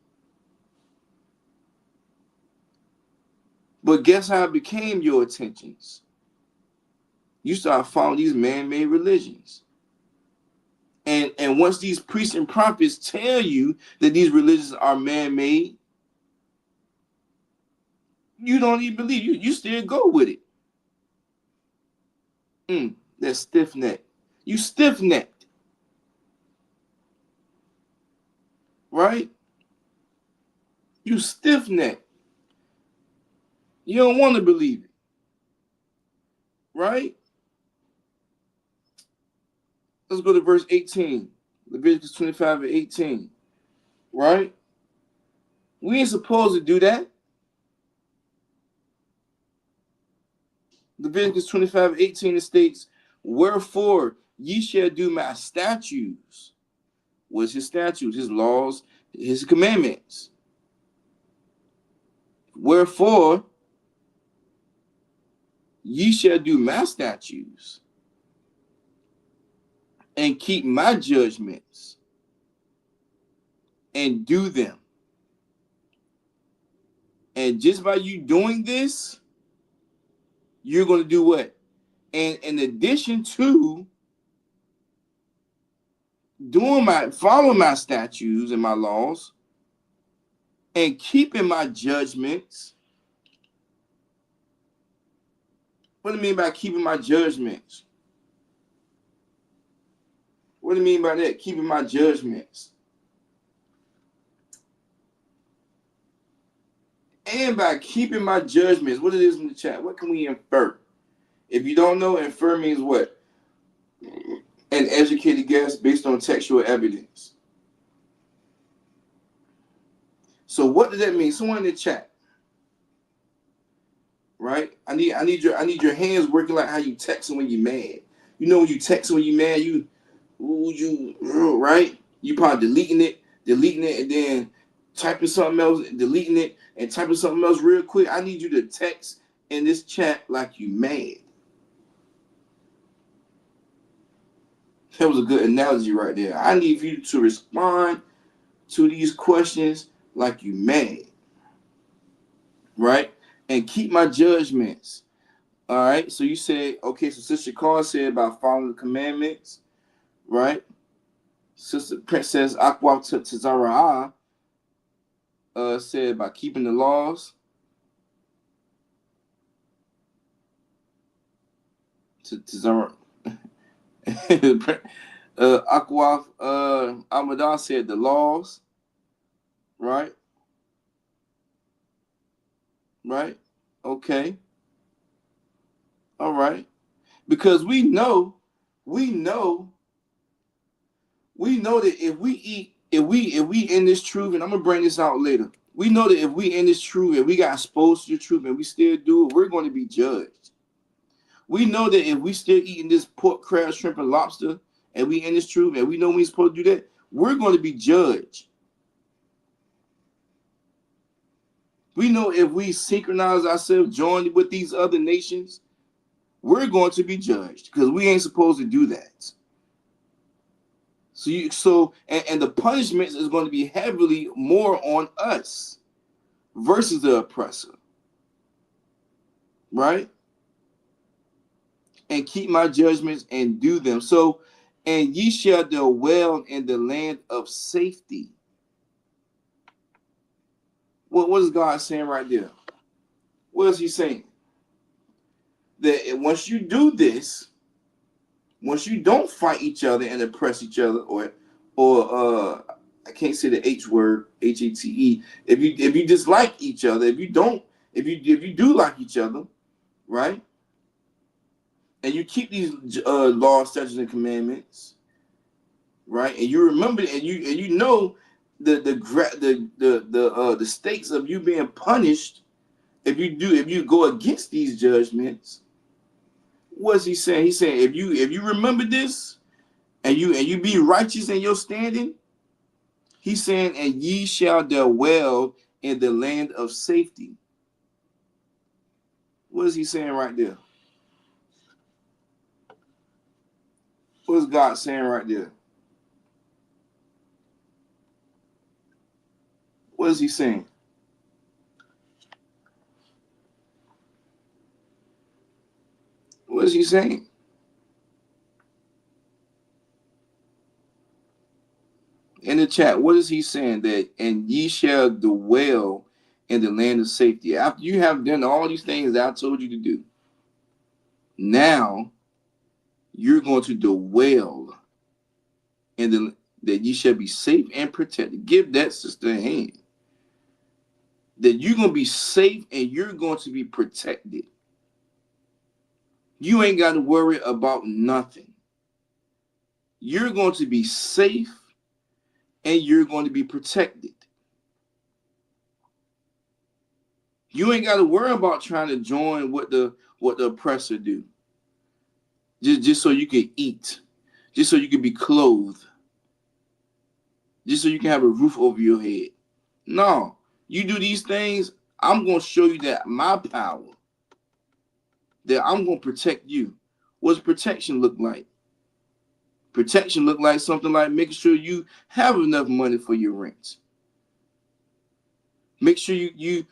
But guess how it became your intentions? You start following these man-made religions. And once these priests and prophets tell you that these religions are man-made, you don't even believe. You still go with it. That's stiff-necked. You stiff-necked. Right? You stiff-necked. You don't want to believe it. Right? Let's go to verse 18. Leviticus 25 and 18. Right? We ain't supposed to do that. Leviticus 25 and 18 states, wherefore ye shall do my statutes. What's his statutes? His laws, his commandments. Wherefore ye shall do my statutes and keep my judgments and do them. And just by you doing this, you're going to do what? And in addition to following my statutes and my laws and keeping my judgments. What do you mean by keeping my judgments? What do you mean by that? Keeping my judgments. And by keeping my judgments, what it is in the chat, what can we infer? If you don't know, infer means what? An educated guess based on textual evidence. So what does that mean? Someone in the chat. Right? I need your hands working like how you texting when you're mad. You know when you texting when you're mad, right? You probably deleting it, and then typing something else, deleting it, and typing something else real quick. I need you to text in this chat like you mad. That was a good analogy right there. I need you to respond to these questions like you mad. Right? And keep my judgments. All right. So you said, okay, so Sister Carl said about following the commandments, right? Sister Princess Aqua Tazara said about keeping the laws. Tazara Aqua Amadah said the laws, right? Right? Okay. All right. Because we know that if we in this truth, and I'm gonna bring this out later, we know that if we in this truth and we got exposed to the truth and we still do it, we're going to be judged. We know that if we still eating this pork, crab, shrimp, and lobster, and we in this truth and we know we ain't supposed to do that, we're going to be judged. We know if we synchronize ourselves, join with these other nations, we're going to be judged because we ain't supposed to do that. And the punishment is going to be heavily more on us versus the oppressor. Right? And keep my judgments and do them. So, and ye shall dwell in the land of safety. What is God saying right there? What is he saying? That once you do this, once you don't fight each other and oppress each other, or I can't say the H word, HATE. If you dislike each other, if you do like each other, right? And you keep these laws, statutes, and commandments, right? And you remember, and you know the stakes of you being punished if you go against these judgments. What's he saying? He's saying if you remember this and you be righteous in your standing, he's saying, and ye shall dwell in the land of safety. What is he saying right there? What is God saying right there? What is he saying? What is he saying? In the chat, what is he saying? That and ye shall dwell in the land of safety. After you have done all these things that I told you to do, now you're going to dwell in that ye shall be safe and protected. Give that sister a hand. That you're going to be safe and you're going to be protected. You ain't got to worry about nothing. You're going to be safe and you're going to be protected. You ain't got to worry about trying to join what the oppressor do. Just so you can eat. Just so you can be clothed. Just so you can have a roof over your head. No. You do these things, I'm going to show you that my power, that I'm going to protect you. What does protection look like? Protection look like something like making sure you have enough money for your rent. Make sure you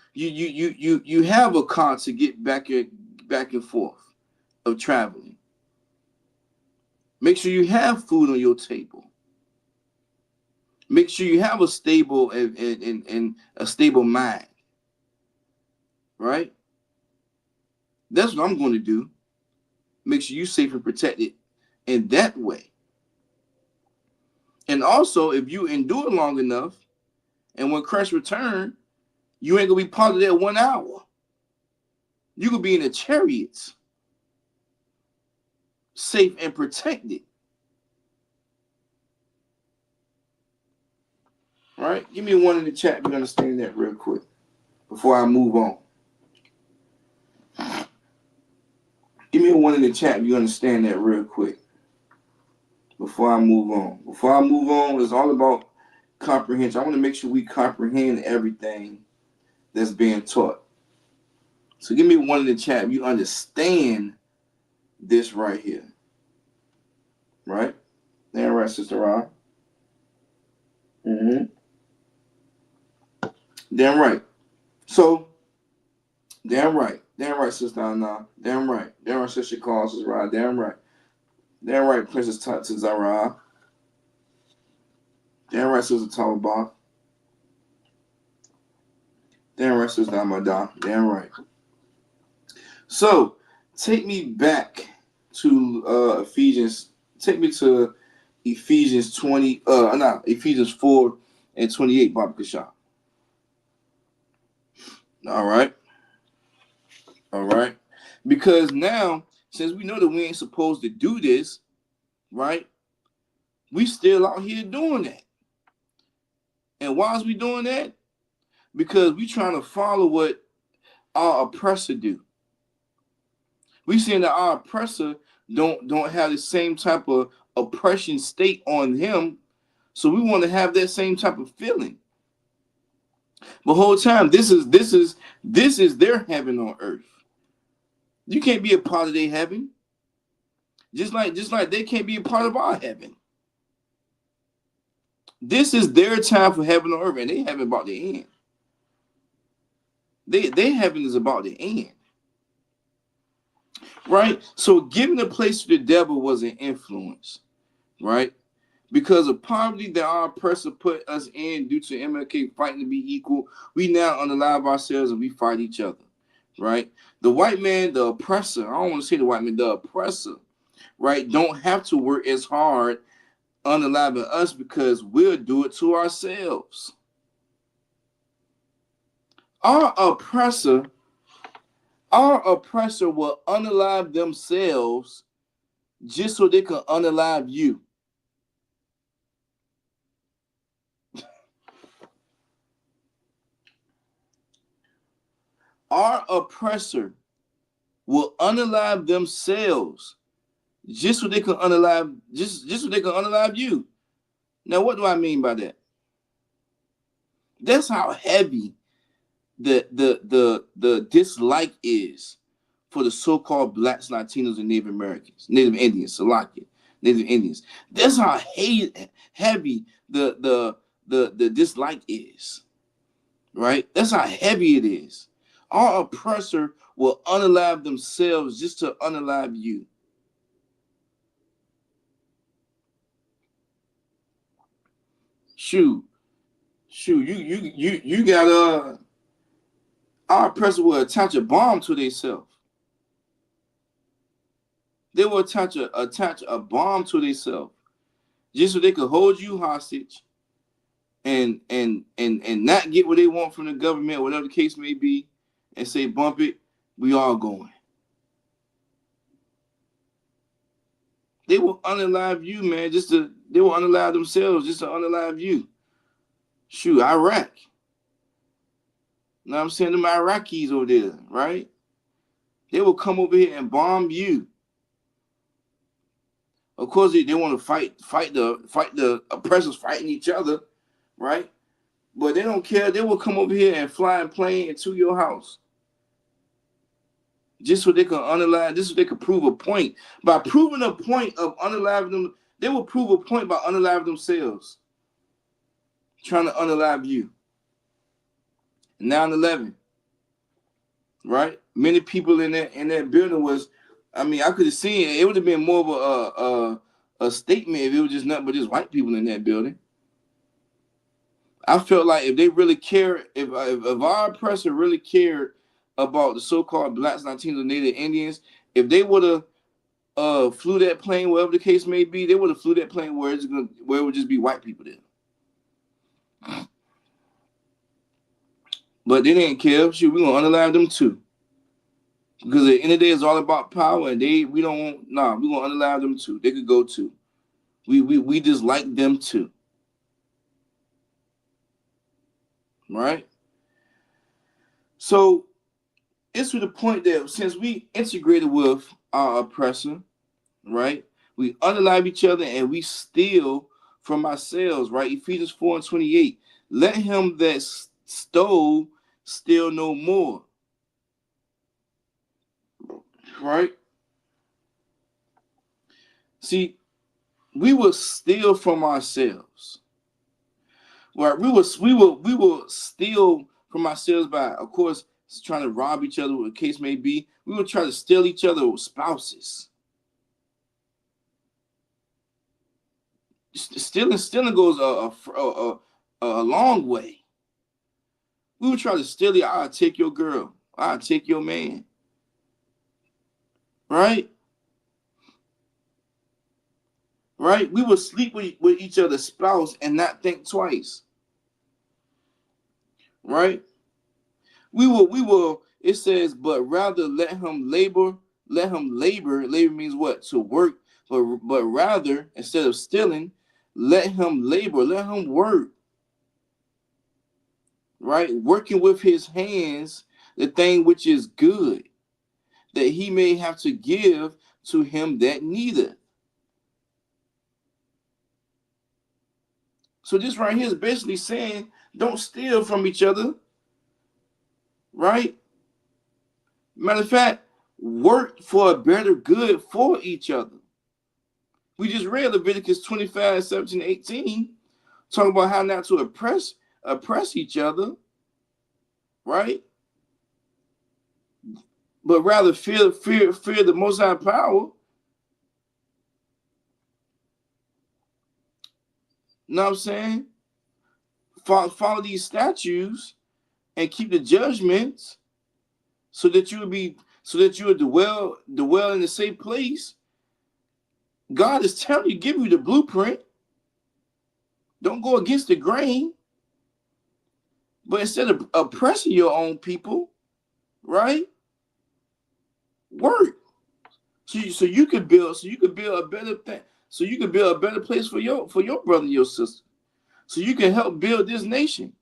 have a car to get back and forth of traveling. Make sure you have food on your table. Make sure you have a stable and a stable mind. Right? That's what I'm going to do. Make sure you're safe and protected in that way. And also, if you endure long enough, and when Christ return, you ain't going to be part of that 1 hour. You could be in the chariots, safe and protected. All right? Give me a 1 in the chat if you understand that real quick before I move on. Give me a 1 in the chat if you understand that real quick before I move on. Before I move on, it's all about comprehension. I want to make sure we comprehend everything that's being taught. So give me 1 in the chat if you understand this right here. Right? Damn right, Sister Ra. Damn right. So, damn right, Sister Anna. Damn right, Sister Carl, Sister Ra. Damn right, Princess Zara. Damn right, Sister Talabah. Damn right, Sister Amada. Damn right. So, take me back to Ephesians. Take me to Ephesians 4 and 28, Baba Kasha. All right. Because now, since we know that we ain't supposed to do this, right? We still out here doing that. And why is we doing that? Because we trying to follow what our oppressor do. We seeing that our oppressor don't have the same type of oppression state on him, so we want to have that same type of feeling. The whole time, this is their heaven on earth. You can't be a part of their heaven. Just like they can't be a part of our heaven. This is their time for heaven on earth, and they heaven about the end. Their heaven is about the end. Right? So giving a place to the devil was an influence, right? Because of poverty that our oppressor put us in due to MLK fighting to be equal, we now unalive ourselves and we fight each other, right? The white man, the oppressor, I don't want to say the white man, the oppressor, right, don't have to work as hard unaliving us because we'll do it to ourselves. Our oppressor will unalive themselves just so they can unalive you. Our oppressor will unalive themselves just so they can unalive so they can unalive you. Now, what do I mean by that? That's how heavy the dislike is for the so-called blacks, Latinos, and Native Americans, Native Indians, Salakia, Native Indians. That's how heavy the dislike is, right? That's how heavy it is. Our oppressor will unalive themselves just to unalive you. Shoot, you got our oppressor will attach a bomb to themselves. They will attach a bomb to themselves just so they could hold you hostage and not get what they want from the government, whatever the case may be, and say, bump it, we all going. They will unalive you, man. They will unalive themselves just to unalive you. Shoot, Iraq. You know what I'm saying? Them Iraqis over there, right? They will come over here and bomb you. Of course, they want to fight the oppressors fighting each other, right? But they don't care. They will come over here and fly a plane into your house. Just so they can unalive, just so they can prove a point. By proving a point of unaliving them, they will prove a point by unaliving themselves. Trying to unalive you. 9/11, right? Many people in that building was, I mean, I could have seen it. It would have been more of a statement if it was just nothing but just white people in that building. I felt like if they really cared, if our oppressor really cared about the so-called blacks, Latinos, and Native Indians, if they would have flew that plane, whatever the case may be, they would have flew that plane where it would just be white people there. But they didn't care. Shoot, we're gonna unalive them too. Because at the end of the day, it's all about power, and we're gonna unalive them too. They could go too. We dislike them too. Right? So it's to the point that since we integrated with our oppressor, right? We unalive each other and we steal from ourselves, right? Ephesians 4:28. Let him that stole steal no more. Right? See, we will steal from ourselves. Right? We will steal from ourselves by, of course, trying to rob each other, what the case may be. We will try to steal each other with spouses. Stealing goes a long way. We would try to steal you. I'll take your girl. I'll take your man. Right? Right? We will sleep with each other's spouse and not think twice. Right? We will, it says, but rather let him labor. Labor means what? To work. But rather, instead of stealing, let him labor. Let him work. Right? Working with his hands, the thing which is good, that he may have to give to him that needeth. So this right here is basically saying, don't steal from each other. Right? Matter of fact, work for a better good for each other. We just read Leviticus 25:17-18, talking about how not to oppress each other, right? But rather fear the Most High power. You know what I'm saying? Follow these statutes and keep the judgments, so that you would dwell in a safe place. God is telling you, give you the blueprint. Don't go against the grain. But instead of oppressing your own people, right? Work. So you could build a better thing. So you could build a better place for your brother and your sister. So you can help build this nation.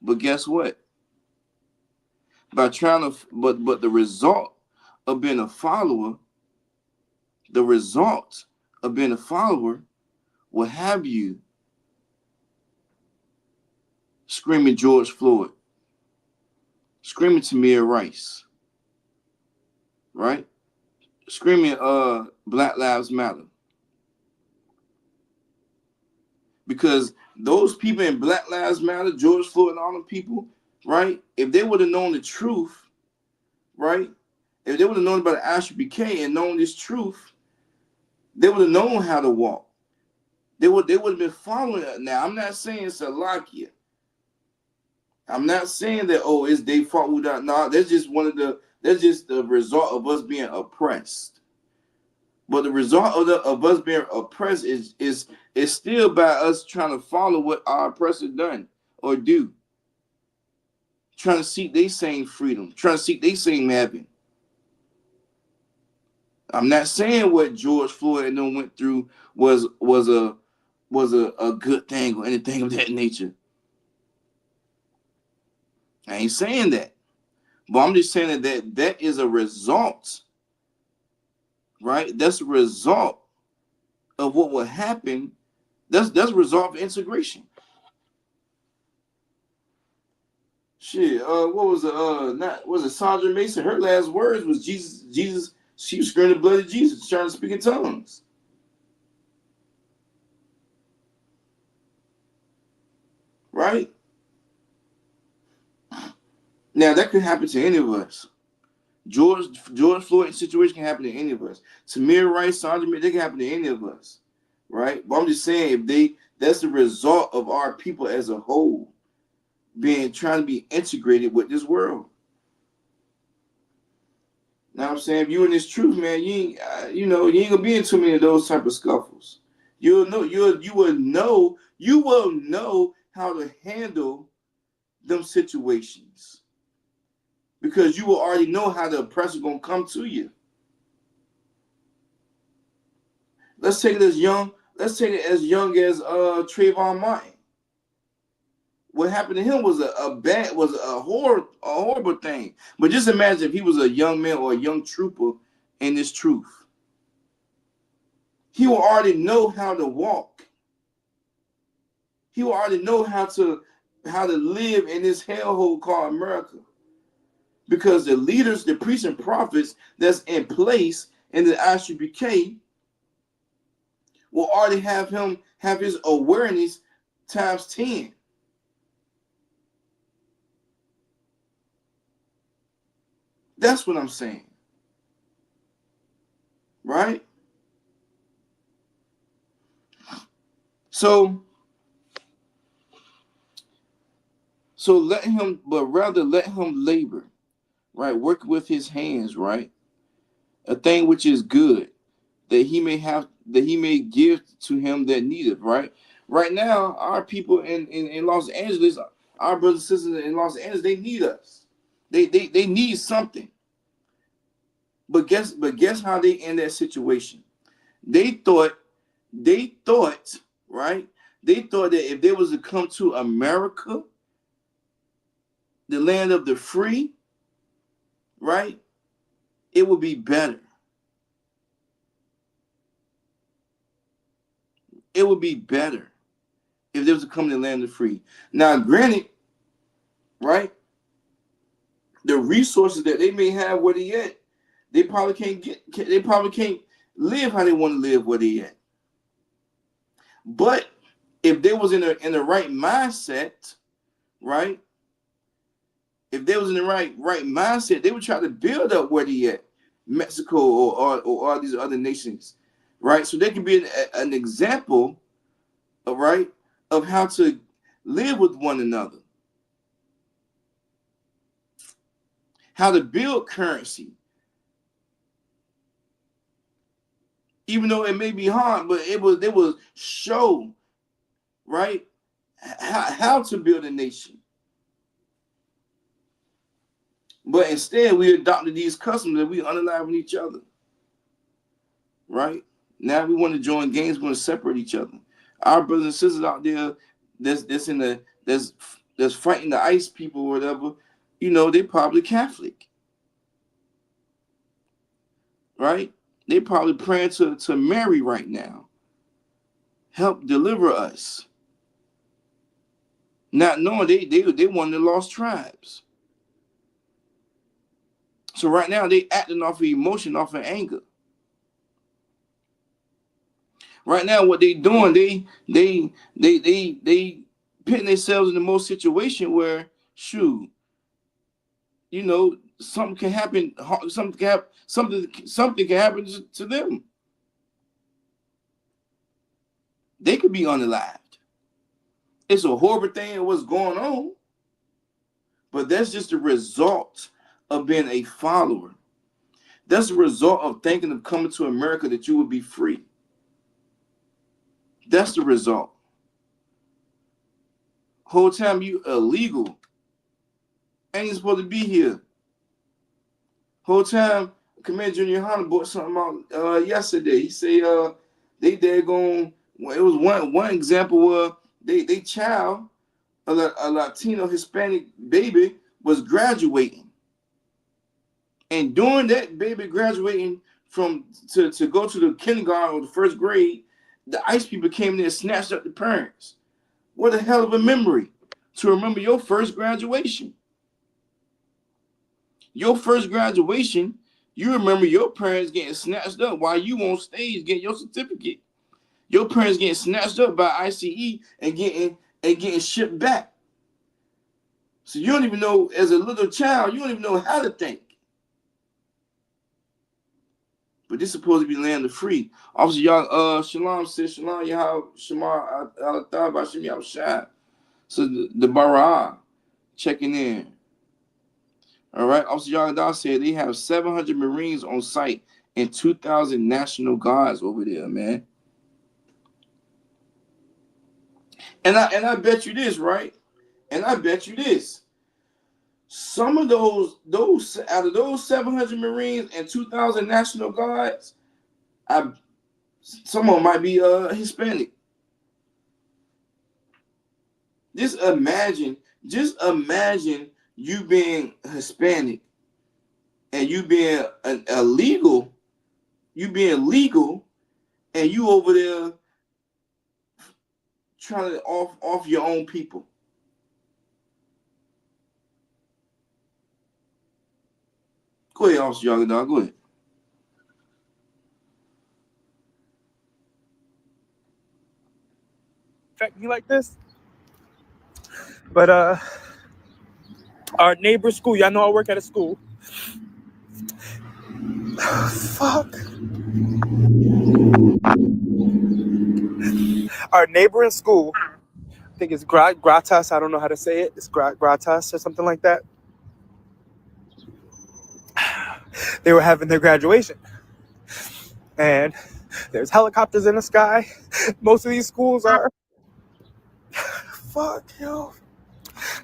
But guess what? By trying to, but the result of being a follower, the result of being a follower will have you screaming George Floyd, screaming Tamir Rice, right? Screaming Black Lives Matter. Because those people in Black Lives Matter, George Floyd and all them people, right? If they would have known the truth, right? If they would have known about the ISUPK and known this truth, they would have known how to walk. They would have been following it. Now, I'm not saying it's a Salakia. I'm not saying that, oh, it's they fought without. No, that's just that's just the result of us being oppressed. But the result of us being oppressed is still by us trying to follow what our oppressor done or do. Trying to seek their same freedom, trying to seek their same heaven. I'm not saying what George Floyd and them went through was a good thing or anything of that nature. I ain't saying that. But I'm just saying that is a result, right? That's a result of what will happen. That's a result of integration. Shit, what was it Sandra Mason? Her last words was Jesus. She was screaming the blood of Jesus, trying to speak in tongues. Right? Now that could happen to any of us. George Floyd situation can happen to any of us. Tamir Rice, Sandra Mason, they can happen to any of us. Right? But I'm just saying, that's the result of our people as a whole trying to be integrated with this world. Now I'm saying, if you in this truth, man, you ain't gonna be in too many of those type of scuffles. You will know how to handle them situations, because you will already know how the oppressor gonna come to you. Let's take it as young as Trayvon Martin. What happened to him was a horrible thing. But just imagine if he was a young man or a young trooper in this truth. He will already know how to walk. He will already know how to live in this hellhole called America. Because the leaders, the priests and prophets that's in place in the ISUPK will already have his awareness times 10. That's what I'm saying. Right? So let him labor, right? Work with his hands, right? A thing which is good, that he may give to him that needeth, right? Right now, our people in Los Angeles, our brothers and sisters in Los Angeles, they need us. They need something. But guess how they in that situation? They thought, right? They thought that if they was to come to America, the land of the free, right, it would be better. It would be better if they was to come to the land of the free. Now, granted, right, the resources that they may have where they at, they probably can't live how they want to live where they at. But if they was in the right mindset, right? If they was in the right mindset, they would try to build up where they at, Mexico or all these other nations, right? So they can be an example, right, of how to live with one another, how to build currency. Even though it may be hard, but they will show, right, how to build a nation. But instead, we adopted these customs that we unalive each other, right? Now we want to join gangs, we want to separate each other. Our brothers and sisters out there that's fighting the ICE people or whatever, they probably Catholic. right? They probably praying to Mary right now. Help deliver us. Not knowing they one of the lost tribes. So right now they acting off of emotion, off of anger. Right now, what they doing, they putting themselves in the most situation where, shoot, you know, something can happen. Something can happen to them. They could be unalived. It's a horrible thing of what's going on, but that's just the result of being a follower. That's the result of thinking of coming to America that you would be free. That's the result. Whole time you illegal, ain't supposed to be here. Whole time, Commander Junior Hunter brought something out yesterday. He said they're going. It was one example where they child, a Latino Hispanic baby, was graduating, and during that baby graduating to go to the kindergarten or the first grade, the ICE people came there and snatched up the parents. What a hell of a memory to remember your first graduation. Your first graduation, you remember your parents getting snatched up while you on stage getting your certificate. Your parents getting snatched up by ICE and getting shipped back. So you don't even know, as a little child, you don't even know how to think. But this is supposed to be land of free. Officer y'all, Shalom says, Shalom, Yahweh, Shema, Al-Thaba, Shem Yahushua. So the Barah checking in. All right. Officer Yagadah said they have 700 Marines on site and 2,000 National Guards over there, man. And I bet you this, right? And I bet you this. Some of those out of those 700 Marines and 2,000 National Guards, some of them might be Hispanic. Just imagine you being Hispanic and you being illegal, and you over there trying to off your own people. Go ahead, Officer Yagadah, go ahead. Affect me like this, but our neighbor school, y'all know I work at a school. Fuck. Our neighboring school, I think it's Gratas, I don't know how to say it. It's Gratas or something like that. They were having their graduation. And there's helicopters in the sky. Most of these schools are... Fuck, yo.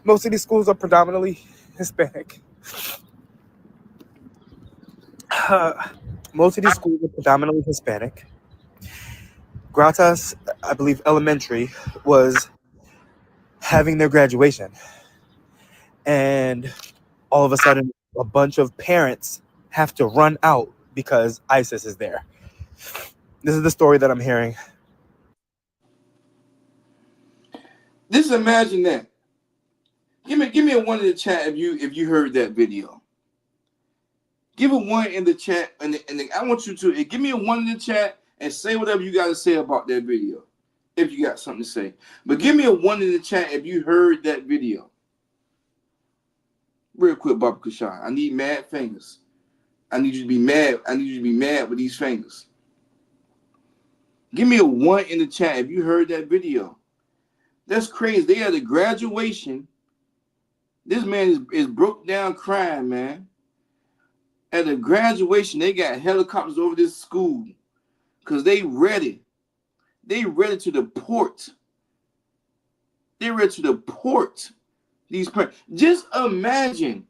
Most of these schools are predominantly Hispanic. Most of these schools are predominantly Hispanic. Gratas, I believe elementary, was having their graduation. And all of a sudden, a bunch of parents have to run out because ISIS is there. This is the story that I'm hearing. Just imagine that. Give me a one in the chat if you heard that video. Give a one in the chat, and I want you to give me a one in the chat and say whatever you got to say about that video, if you got something to say. But give me a one in the chat if you heard that video. Real quick, Baba Kashan. I need mad fingers. I need you to be mad. I need you to be mad with these fingers. Give me a one in the chat if you heard that video. That's crazy. They had a graduation. This man is broke down crying, man. At a graduation, they got helicopters over this school because they ready. They ready to deport. They ready to deport these parents. Just imagine.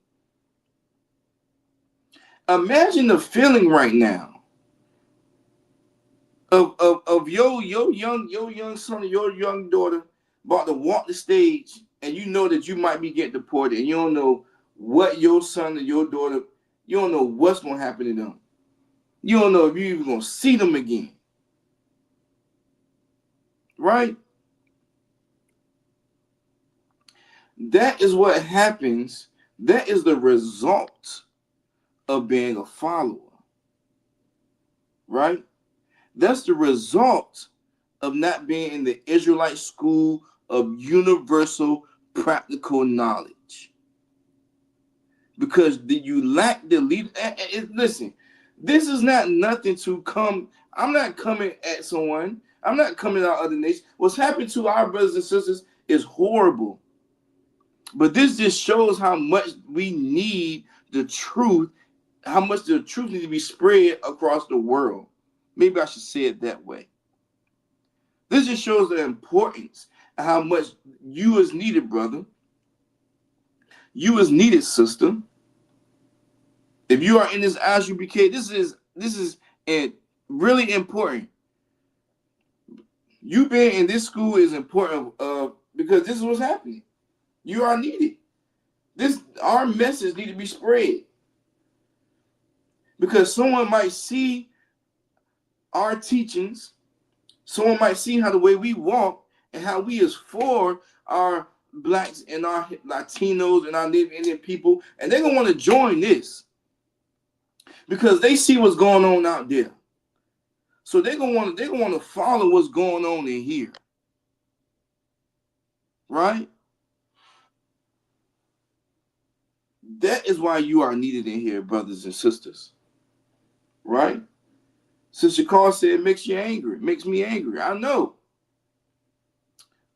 Imagine the feeling right now of your young son or your young daughter about to walk the stage, and you know that you might be getting deported, and you don't know what your son or your daughter, you don't know what's going to happen to them. You don't know if you're even gonna see them again. Right? That is what happens. That is the result of being a follower. Right? That's the result of not being in the Israelite school of universal practical knowledge. Because you lack the lead. Listen, this is not nothing to come. I'm not coming at someone. I'm not coming at other nations. What's happened to our brothers and sisters is horrible. But this just shows how much we need the truth, how much the truth needs to be spread across the world. Maybe I should say it that way. This just shows the importance of how much you is needed, brother. You is needed, sister. If you are in this ISUPK, this is really important. You being in this school is important because this is what's happening. You are needed. Our message need to be spread. Because someone might see our teachings, someone might see how the way we walk and how we is for our blacks and our Latinos and our Native Indian people, and they're gonna want to join this because they see what's going on out there. So they're gonna want to follow what's going on in here, right? That is why you are needed in here, brothers and sisters, right? Sister Carl said it makes you angry. It makes me angry. I know.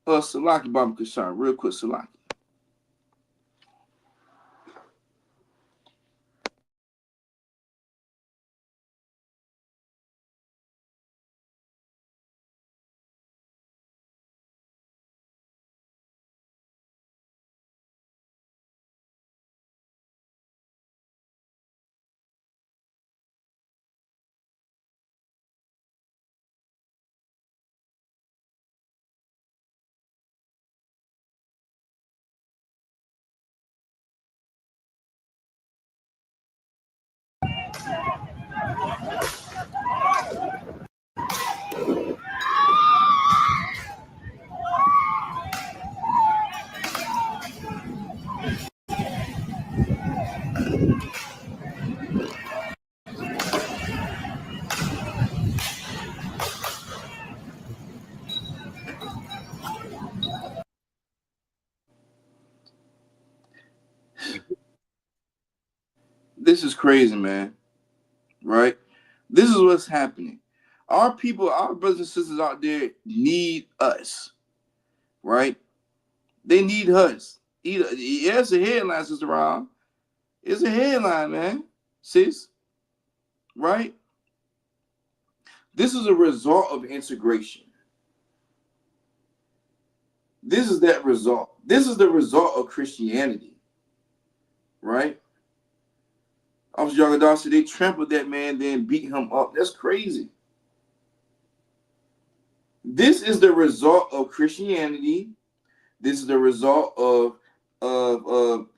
Salaki Baba Kashar, real quick, Salaki. This is crazy, man. Right? This is what's happening. Our people, our brothers and sisters out there need us. Right? They need us. Yeah, it's a headline, Sister Rob. It's a headline, man. Sis. Right? This is a result of integration. This is that result. This is the result of Christianity. Right? Officer Yagadar, they trampled that man, then beat him up. That's crazy. This is the result of Christianity. This is the result of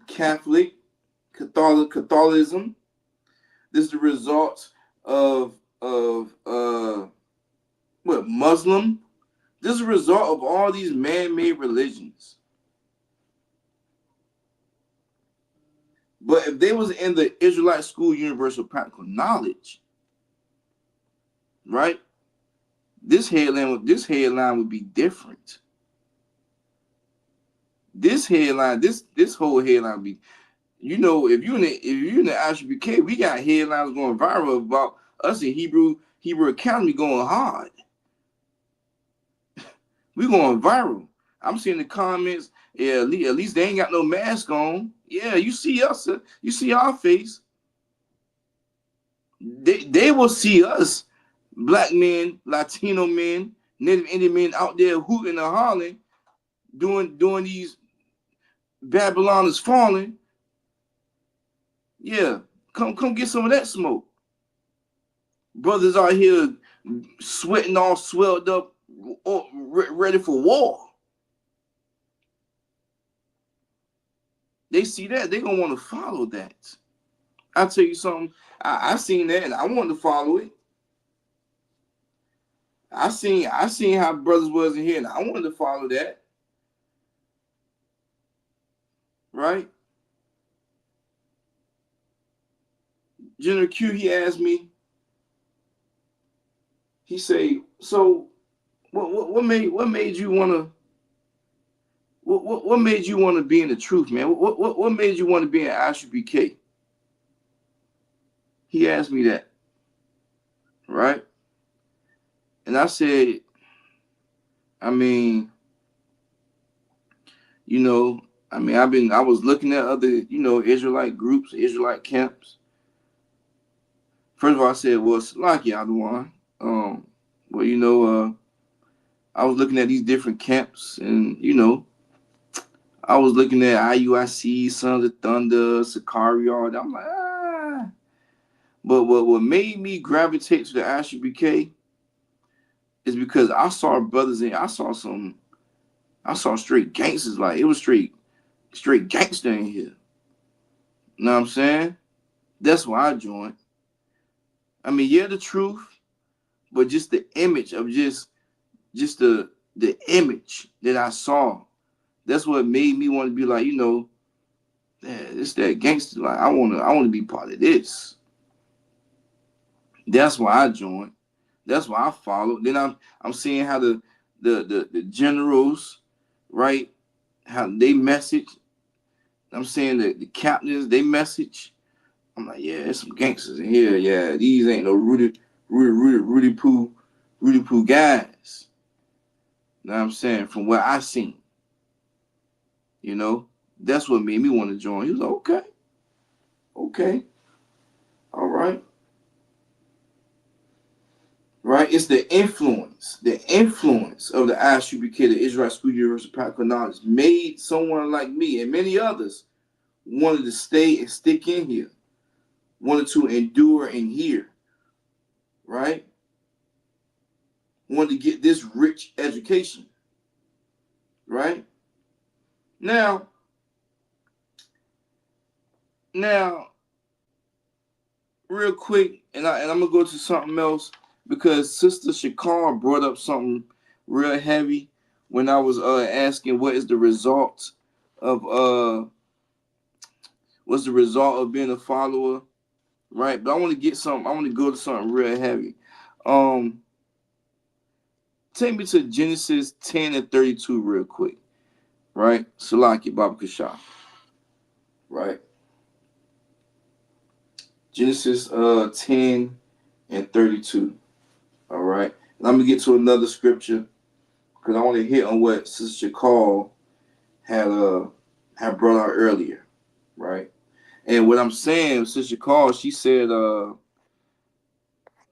Catholicism. This is the result of Muslim. This is a result of all these man-made religions. But if they was in the Israelite school universal practical knowledge, right? This headline would be different. This headline, this whole headline would be, if you're in the ISUPK, we got headlines going viral about us in Hebrew Academy going hard. We going viral. I'm seeing the comments. Yeah, at least they ain't got no mask on. Yeah, you see us. You see our face. They will see us, black men, Latino men, Native Indian men out there hooting and hollering, doing these Babylon is falling. Yeah, come get some of that smoke. Brothers out here sweating all swelled up, ready for war. They see that, they gonna want to follow that. I'll tell you something. I seen that and I wanted to follow it. I seen how brothers was in here and I wanted to follow that. Right? General Q, he asked me, he say, so what made you wanna what made you want to be in the truth, man? What made you want to be in ISUPK? He asked me that. Right? And I said, I mean, you know, I was looking at other, you know, Israelite groups, Israelite camps. First of all, I said, well, Salaki Adawan. Well, you know, I was looking at these different camps and, you know, I was looking at IUIC, Sons of Thunder, Sicario. I'm like, ah. But what made me gravitate to the ISUPK is because I saw brothers and I saw straight gangsters. Like, it was straight gangster in here. You know what I'm saying? That's why I joined. I mean, yeah, the truth, but just the image of just the image that I saw. That's what made me want to be like, you know, it's that gangster. Like, I want to be part of this. That's why I joined. That's why I followed. Then I'm seeing how the generals, right, how they message. I'm saying the captains, they message. I'm like, yeah, there's some gangsters in here. Yeah, these ain't no Rudy Poo guys. You know what I'm saying? From what I seen. You know, that's what made me want to join. He was like, okay, all right. Right? It's the influence of the ISUPK, the Israel School University of Practical Knowledge, made someone like me and many others wanted to stay and stick in here, wanted to endure and hear, right? Wanted to get this rich education, right? Now, real quick, and I'm gonna go to something else because Sister Shakar brought up something real heavy when I was asking what is the result of what's the result of being a follower, right? But I want to go to something real heavy. Take me to Genesis 10 and 32 real quick, right? Salaki Baba Kasha, right? Genesis 10 and 32, all right? And I'm going to get to another scripture because I want to hit on what Sister Shakal had brought out earlier, right? And what I'm saying, Sister Shakal, she said,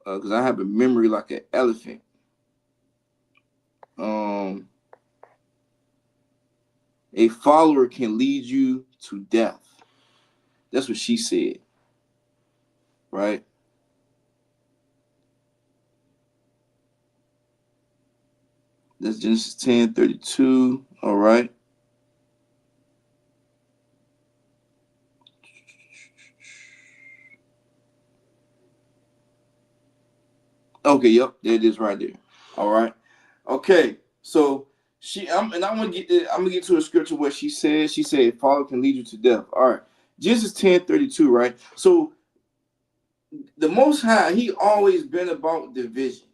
because I have a memory like an elephant. A follower can lead you to death. That's what she said, right? That's Genesis 10:32. All right. Okay, yep, there it is right there. All right. Okay, so I'm gonna get to a scripture where she said follower can lead you to death. All right. Genesis 10:32, right? So the Most High, he always been about division.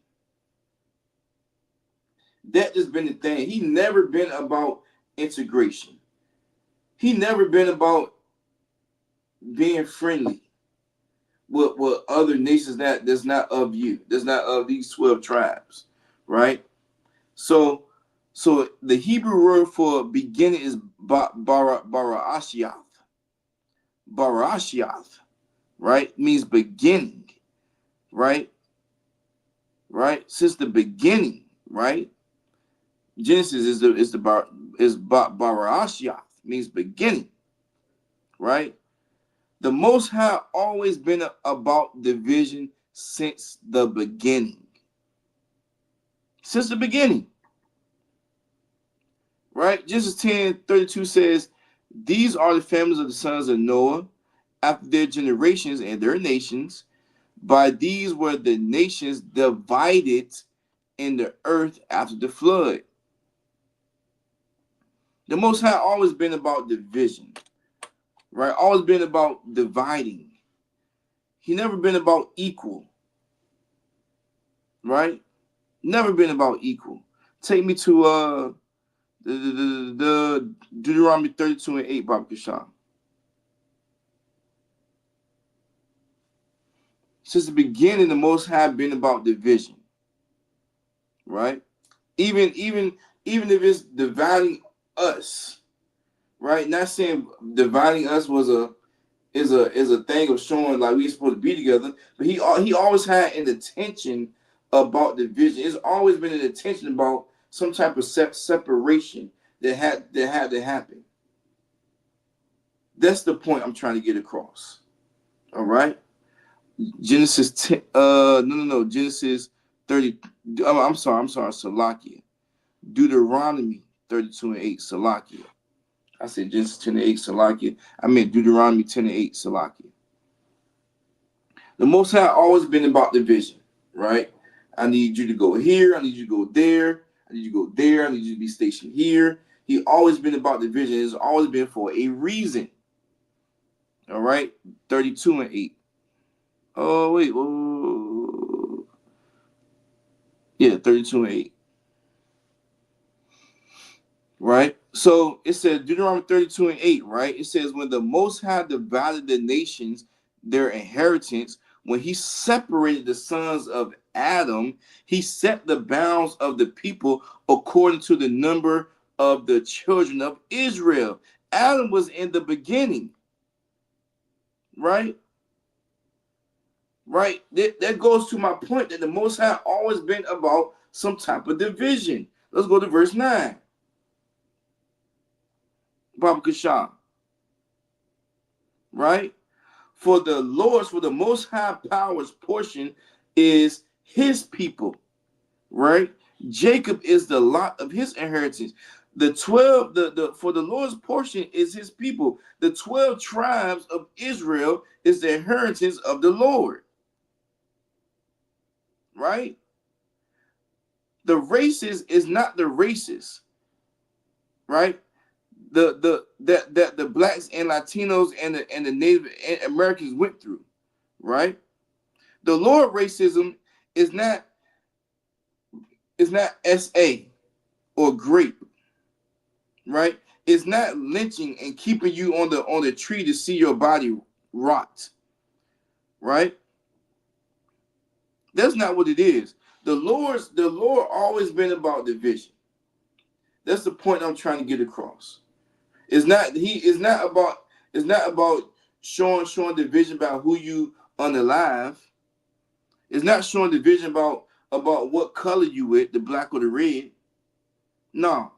That just been the thing. He never been about integration. He never been about being friendly with other nations that's not of you. That's not of these 12 tribes, right? So the Hebrew word for beginning is bara'ashiath. Bara'ashiath, right? Means beginning, right? Right? Since the beginning, right? Genesis is bara'ashiath, means beginning, right? The Most High always been about division since the beginning. Since the beginning. Right? Genesis 10:32 says, these are the families of the sons of Noah after their generations and their nations. By these were the nations divided in the earth after the flood. The Most High always been about division, right? Always been about dividing. He never been about equal, right? Never been about equal. Take me to the Deuteronomy 32:8, Baba Kashan. Since the beginning, the Most High been about division, right? Even if it's dividing us, right? Not saying dividing us is a thing of showing like we're supposed to be together, but he always had an intention about division. It's always been an intention about some type of separation that had to happen. That's the point I'm trying to get across. All right. Genesis 10. Genesis 30. I'm sorry. Salakia. Deuteronomy 32:8. Salakia. I said Genesis 10:8. Salakia. I meant Deuteronomy 10:8. Salakia. The Most High always been about division, right? I need you to go here. I need you to go there. I need you to go there. I need you to be stationed here. He always been about division. It's always been for a reason. All right. 32:8. Oh, wait. Whoa. Yeah, 32:8. Right? So it says Deuteronomy 32:8, right? It says, when the Most High divided the nations, their inheritance, when he separated the sons of Adam, he set the bounds of the people according to the number of the children of Israel. Adam was in the beginning, right? Right? That goes to my point that the Most High always been about some type of division. Let's go to verse 9. Baba Kashan. Right? For the Most High Power's portion is his people. Right? Jacob is the lot of his inheritance. For the Lord's portion is his people. The 12 tribes of Israel is the inheritance of the Lord. Right? The races is not the races, right? The blacks and Latinos and the Native Americans went through, right? The Lord racism is not SA or grape, right? It's not lynching and keeping you on the tree to see your body rot, right? That's not what it is. The Lord always been about division. That's the point I'm trying to get across. It's not about showing division about who you unalive. It's not showing division about what color you with, the black or the red. No.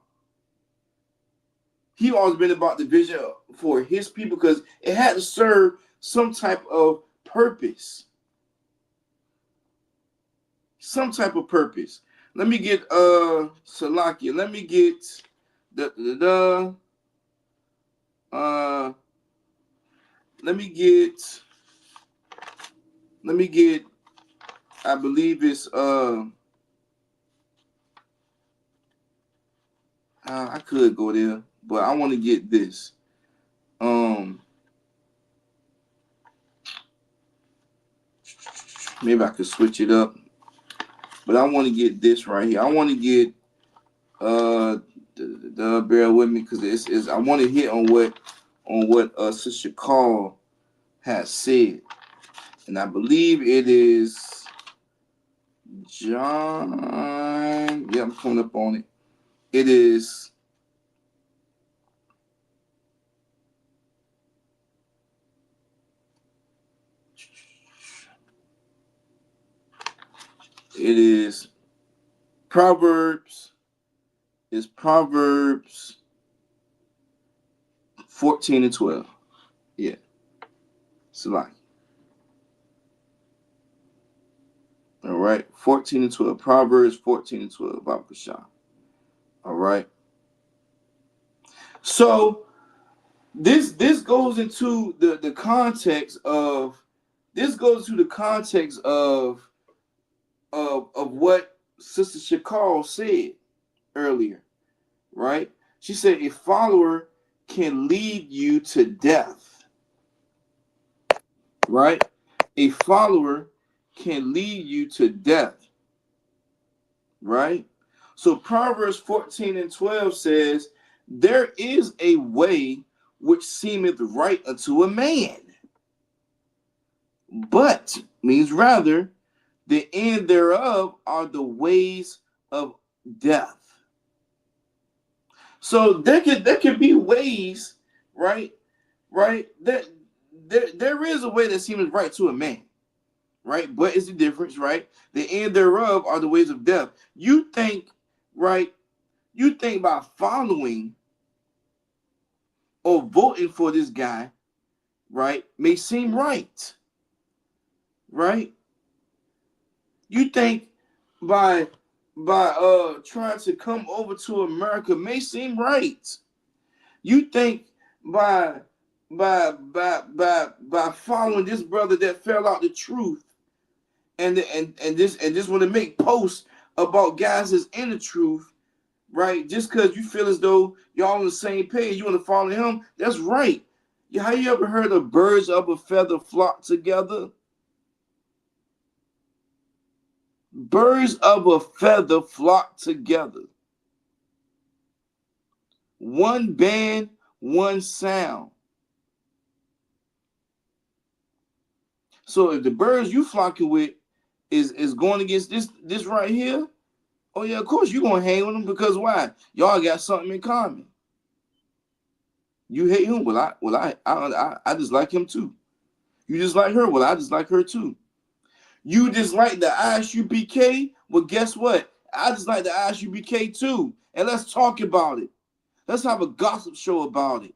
He always been about division for his people because it had to serve some type of purpose. Some type of purpose. Let me get Salakia. Let me get let me get I believe it's I could go there, but I want to get this. Maybe I could switch it up. But I want to get this right here. I want to get bear with me because it's I want to hit on what Sister Call has said. And I believe it is John. Yeah, I'm coming up on it. It is Proverbs. It's Proverbs 14 and 12. Yeah. Salaki. All right. 14 and 12. Proverbs 14 and 12. Baba Kashan. All right. So this goes into the context of what Sister Shakal said earlier, right? She said a follower can lead you to death, right? A follower can lead you to death, right? So Proverbs 14:12 says, there is a way which seemeth right unto a man, but means rather the end thereof are the ways of death. So there could be ways, right? That there is a way that seems right to a man, right? But it's the difference, right? The end thereof are the ways of death. You think, right? You think by following or voting for this guy, right, may seem right, right? You think by trying to come over to America may seem right. You think by following this brother that fell out the truth and just want to make posts about guys that's in the truth, right? Just because you feel as though y'all on the same page, you want to follow him, that's right. How you ever heard of birds of a feather flock together? Birds of a feather flock together. One band, one sound. So if the birds you flocking with is going against this right here, oh yeah, of course you're gonna hang with them, because why? Y'all got something in common. You hate him, well I just like him too. You just like her, well I just like her too. You dislike the ISUPK, well guess what? I just like the ISUPK too, and let's talk about it. Let's have a gossip show about it.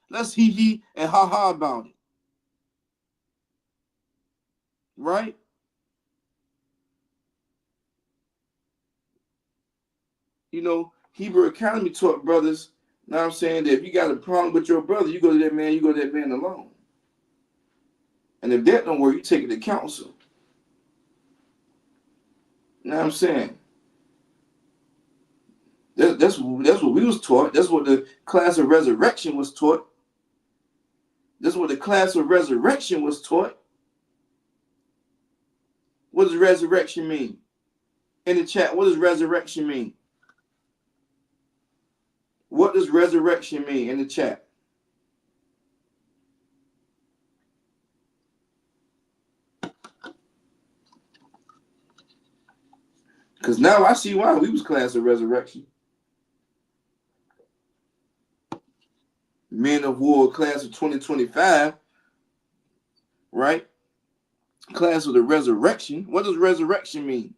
Let's hee and ha about it. Right? You know, Hebrew Academy taught brothers, now I'm saying that if you got a problem with your brother, you go to that man alone. And if that don't work, you take it to counsel. Now I'm saying that's what we was taught. That's what the class of resurrection was taught. That's what the class of resurrection was taught. What does resurrection mean? In the chat, what does resurrection mean? What does resurrection mean in the chat? Because now I see why we was class of resurrection. Men of War class of 2025, right? Class of the resurrection. What does resurrection mean?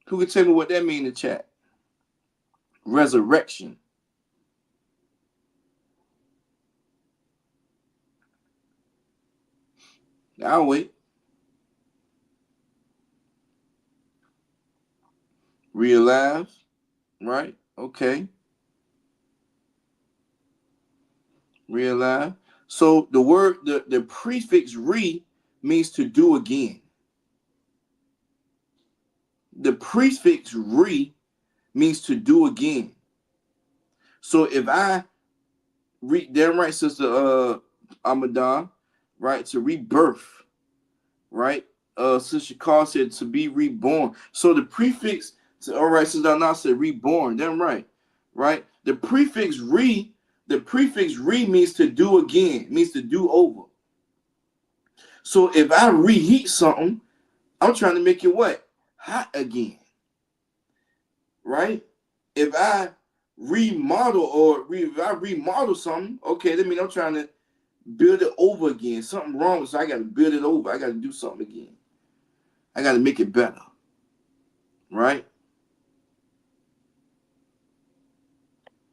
Who can tell me what that means in the chat? Resurrection. I'll wait. Realize, right? Okay. Realize. So the word, the prefix re means to do again. The prefix re means to do again. So if I read, damn right, Sister Amadan, right, to rebirth, right? Sister Carl said to be reborn. So the prefix, all right, Sister Anna said reborn, damn right, right? The prefix re means to do again, means to do over. So if I reheat something, I'm trying to make it what? Hot again. Right? If I remodel if I remodel something, okay, that means I'm trying to build it over again. Something wrong, so I got to build it over. I got to do something again. I got to make it better. Right?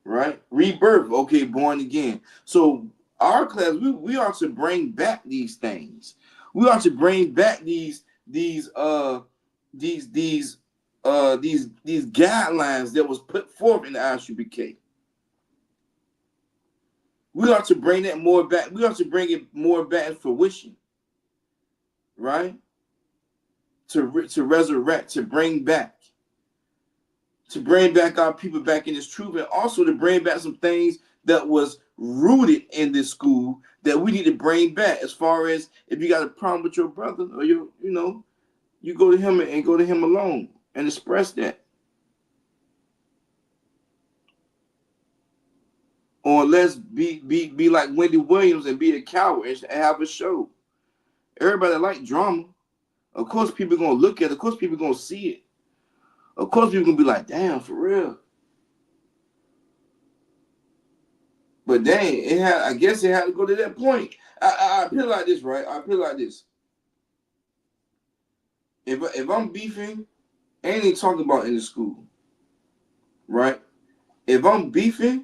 Right? Rebirth, okay, born again. So our class, we are to bring back these things. We are to bring back these guidelines that was put forth in the ISUPK. We ought to bring that more back. We ought to bring it more back in fruition, right? To resurrect, to bring back our people back in this truth, and also to bring back some things that was rooted in this school that we need to bring back. As far as if you got a problem with your brother, or you go to him and go to him alone and express that. Or let's be like Wendy Williams and be a coward and have a show. Everybody like drama. Of course, people gonna look at it. Of course, people gonna see it. Of course, people gonna be like, "Damn, for real." But dang, I guess it had to go to that point. I feel like this, right? I feel like this. If I'm beefing, I ain't even talking about in the school, right? If I'm beefing,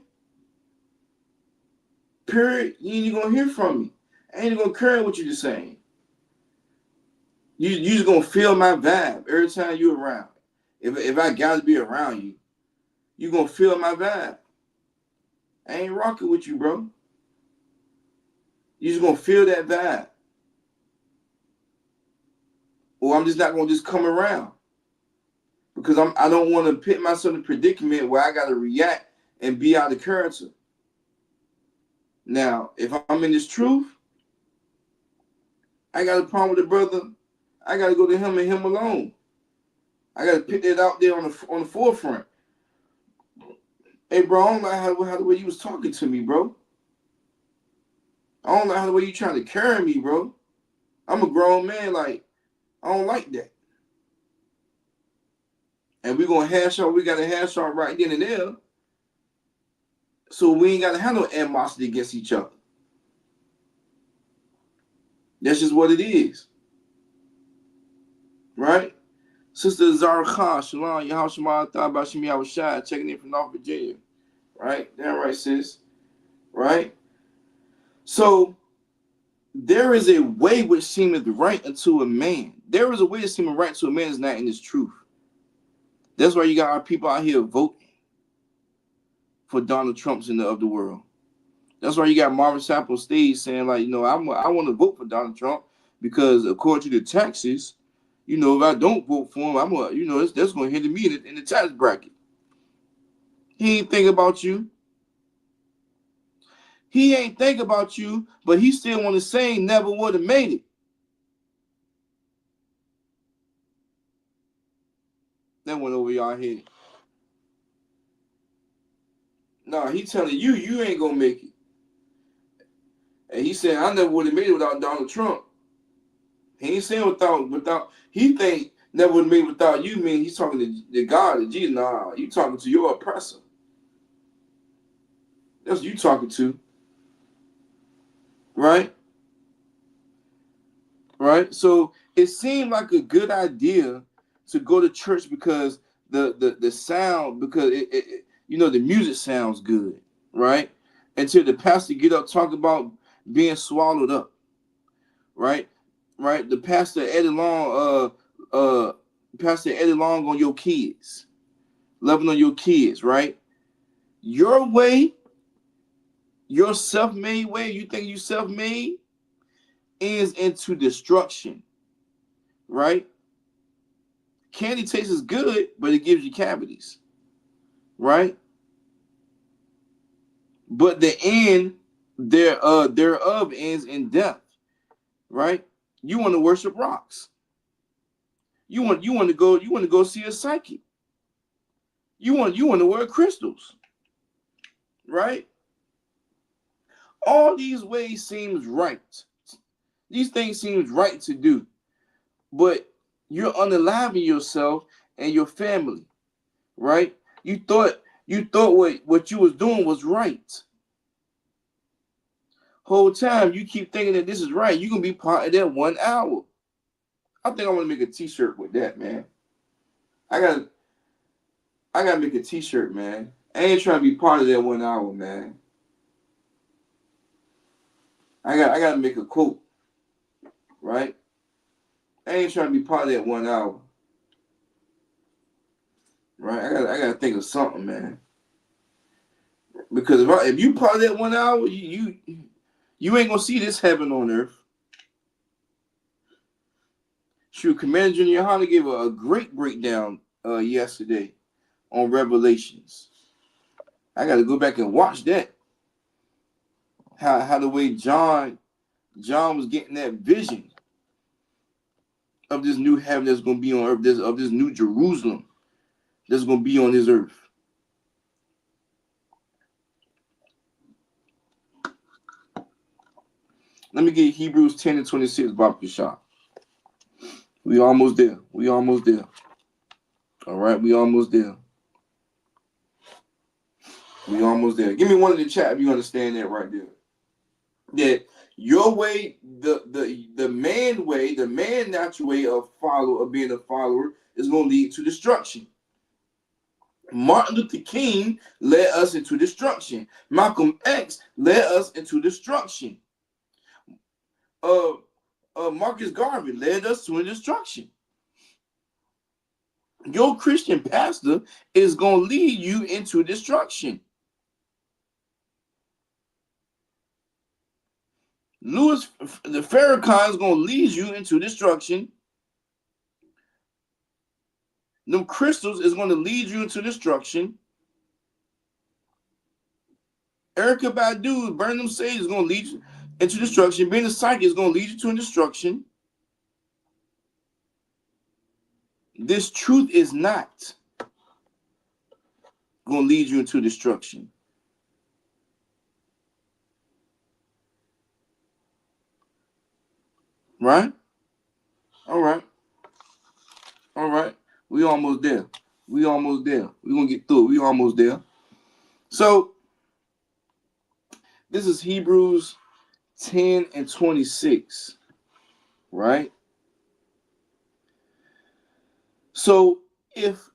period, you ain't gonna hear from me. I ain't gonna care what you're just saying. You just gonna feel my vibe every time you're around. If I gotta be around you, you gonna feel my vibe. I ain't rocking with you, bro. You just gonna feel that vibe. Or I'm just not gonna just come around. Because I don't want to put myself in a predicament where I gotta react and be out of character. Now, if I'm in this truth, I got a problem with the brother, I gotta go to him and him alone. I gotta put that out there on the forefront. Hey, bro, I don't like how the way you was talking to me, bro. I don't like how the way you trying to carry me, bro. I'm a grown man, like, I don't like that. And we gotta hash out right then and there. So we ain't gotta have no animosity against each other. That's just what it is. Right? Sister Zara Khan, Shalom, Yahushua, Thaba, Shemi, Awashai, checking in from North Virginia. Right? Damn right, sis. Right? So there is a way which seemeth right unto a man. There is a way that seemeth right to a man is not in this truth. That's why you got our people out here voting for Donald Trump's of the world. That's why you got Marvin Sapp on stage saying, like, I want to vote for Donald Trump because according to the taxes, if I don't vote for him, that's going to hinder me in the tax bracket. He ain't think about you. He ain't think about you, but he still want to say never would have made it. That went over y'all head. No, he telling you ain't going to make it. And he said, I never would have made it without Donald Trump. He ain't saying without, he think never would have made it without you, mean he's talking to God, to Jesus. Nah, you talking to your oppressor. That's what you talking to. Right? Right? So it seemed like a good idea to go to church because the sound, because it the music sounds good, right? Until the pastor get up talk about being swallowed up, right? Right? The pastor Eddie Long on your kids, loving on your kids, right? Your way, your self-made way, you think you self-made, ends into destruction, right? Candy tastes good, but it gives you cavities, right? But the end thereof ends in death, right? You want to worship rocks. You want to go see a psychic. You want to wear crystals, right? All these ways seems right. These things seems right to do, but you're unaliving yourself and your family, right? You thought what you was doing was right. Whole time you keep thinking that this is right, you're gonna be part of that 1 hour. I think I want to make a t-shirt with that, man. I gotta make a t-shirt, man. I ain't trying to be part of that 1 hour, man. I gotta make a quote, right? I ain't trying to be part of that 1 hour. Right? I gotta think of something, man. Because if you part of that 1 hour, you ain't gonna see this heaven on earth. Shoot, Commander Junior Hunter gave a great breakdown yesterday on Revelations. I got to go back and watch that. How the way John was getting that vision of this new heaven that's going to be on earth, of this new Jerusalem that's going to be on this earth. Let me get Hebrews 10 and 26, Bob Kishah. We almost there. All right, we almost there. Give me one in the chat if you understand that right there. That your way, the man way, the man natural way of being a follower is going to lead to destruction. Martin Luther King led us into destruction. Malcolm X led us into destruction. Marcus Garvey led us to destruction. Your Christian pastor is going to lead you into destruction. Louis the Farrakhan is going to lead you into destruction. Them crystals is going to lead you into destruction. Erica Badu, burn them sage is going to lead you into destruction. Being a psychic is going to lead you to destruction. This truth is not going to lead you into destruction. Right? All right. We almost there. We're going to get through it. We almost there. So, this is Hebrews 10 and 26. Right? So, if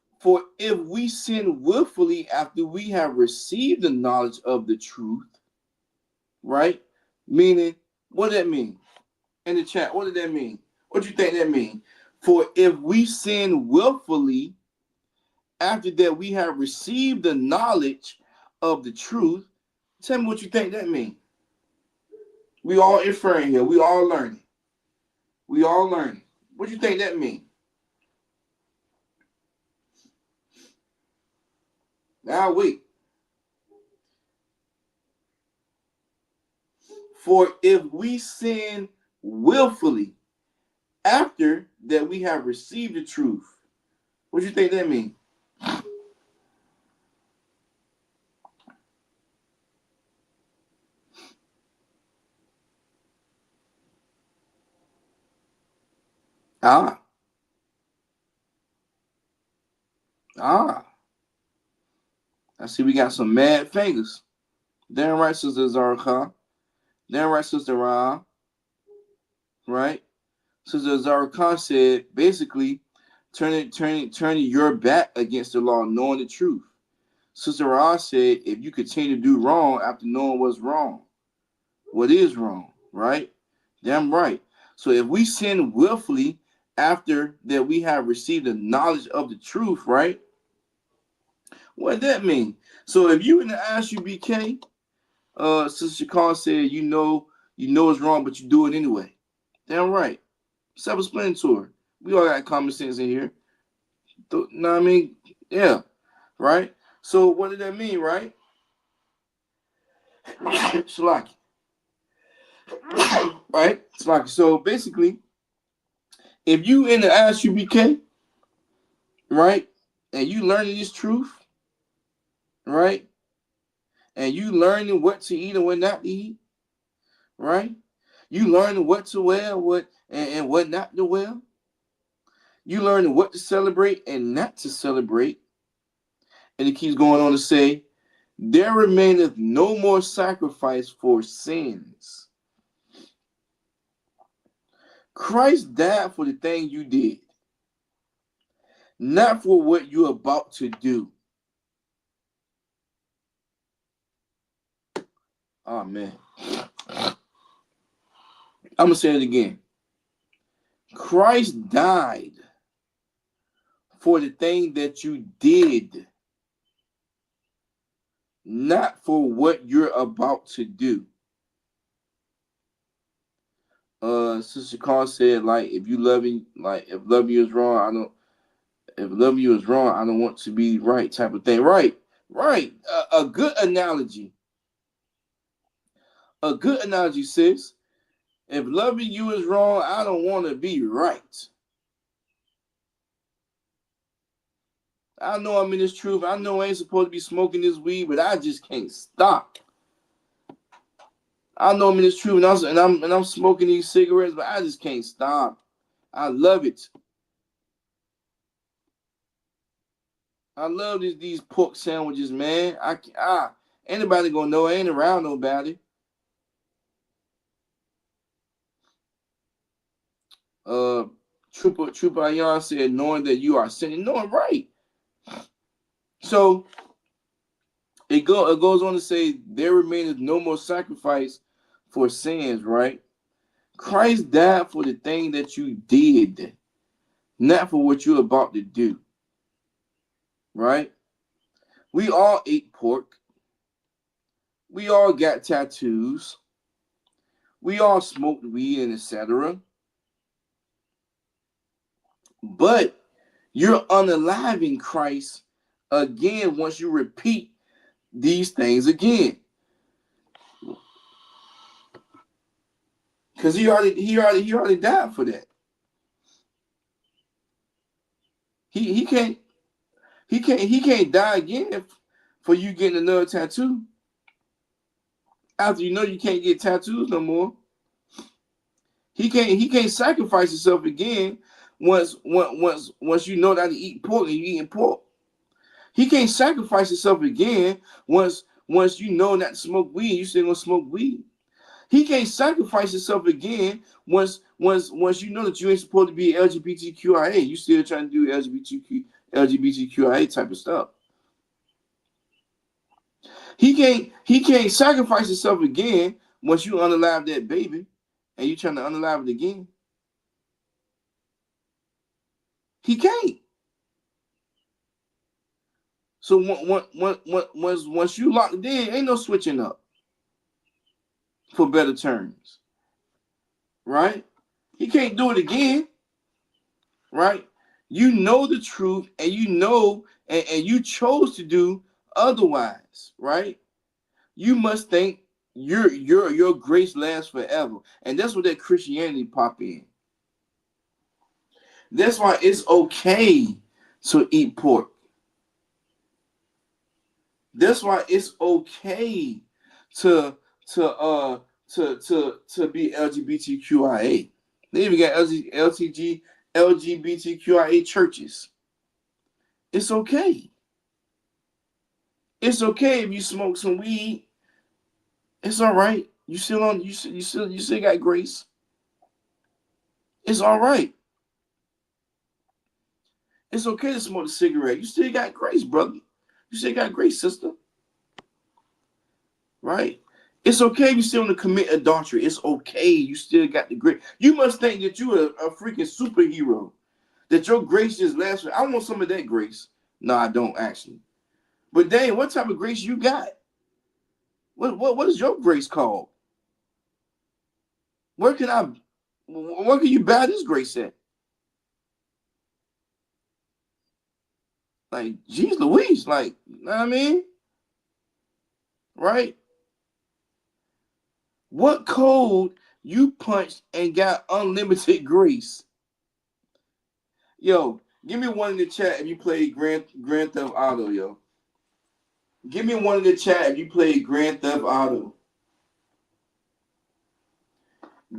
we sin willfully after we have received the knowledge of the truth, right? Meaning, what does that mean? In the chat, what did that mean? What do you think that means? For if we sin willfully after that we have received the knowledge of the truth, tell me what you think that means. We all inferring here. We all learning. What do you think that means? Now wait. For if we sin willfully after that we have received the truth, what do you think that means? I see we got some mad fingers. Damn right, Sister Zarka. Damn right, Sister Ra. Right? Sister Zarka said, basically, turning your back against the law, knowing the truth. Sister Ra said, if you continue to do wrong after knowing what's wrong, what is wrong, right? Damn right. So if we sin willfully after that we have received the knowledge of the truth, right? What does that mean? So if you in the ISUPK, Sister Shakar said, you know it's wrong, but you do it anyway. Damn right. Self-explanatory. We all got common sense in here. Know what I mean? Yeah. Right? So what did that mean, right? Shalaki. Right? Shalaki. So basically, if you in the ISUPK, right, and you learning this truth, right, and you learning what to eat and what not to eat, right, you learning what to wear, and what not to wear, you learning what to celebrate and not to celebrate, and it keeps going on to say, there remaineth no more sacrifice for sins. Christ died for the thing you did, not for what you're about to do. Oh, man. I'm going to say it again. Christ died for the thing that you did, not for what you're about to do. Sister Carl said, like, if loving you is wrong, I don't want to be right, type of thing. Right. A good analogy. A good analogy, sis. If loving you is wrong, I don't want to be right. I know I'm in this truth. I know I ain't supposed to be smoking this weed, but I just can't stop. I know I'm in this truth, and I'm smoking these cigarettes, but I just can't stop. I love it. I love these pork sandwiches, man. Anybody gonna know? I ain't around nobody. Trooper Ayan said, knowing that you are sinning, knowing right. So it goes on to say, there remaineth no more sacrifice for sins, right? Christ died for the thing that you did, not for what you're about to do, right? We all ate pork. We all got tattoos. We all smoked weed and etc. But you're unaliving Christ again once you repeat these things again. Because he already died for that. He can't die again for you getting another tattoo. After you know you can't get tattoos no more. He can't sacrifice himself again once you know that to eat pork and you eating pork. He can't sacrifice himself again once you know not to smoke weed, you still gonna smoke weed. He can't sacrifice himself again once you know that you ain't supposed to be LGBTQIA. You still trying to do LGBTQIA type of stuff. He can't sacrifice himself again once you unalive that baby and you trying to unalive it again. He can't. So once you locked in, ain't no switching up for better terms. Right? He can't do it again. Right? You know the truth, and you know, and you chose to do otherwise, right? You must think your grace lasts forever. And that's what that Christianity pop in. That's why it's okay to eat pork. That's why it's okay to be LGBTQIA. They even got LGBTQIA churches. It's okay. It's okay if you smoke some weed. It's all right. You still got grace. It's all right. It's okay to smoke a cigarette. You still got grace, brother. You still got grace, sister. Right? It's okay if you still want to commit adultery. It's okay. You still got the grace. You must think that you're a freaking superhero. That your grace just lasts. I want some of that grace. No, I don't actually. But dang, what type of grace you got? What is your grace called? Where can you buy this grace at? Like, geez Louise, like, you know what I mean? Right? What code you punched and got unlimited grace? Yo, give me one in the chat if you played Grand Theft Auto, yo. Give me one in the chat if you played Grand Theft Auto.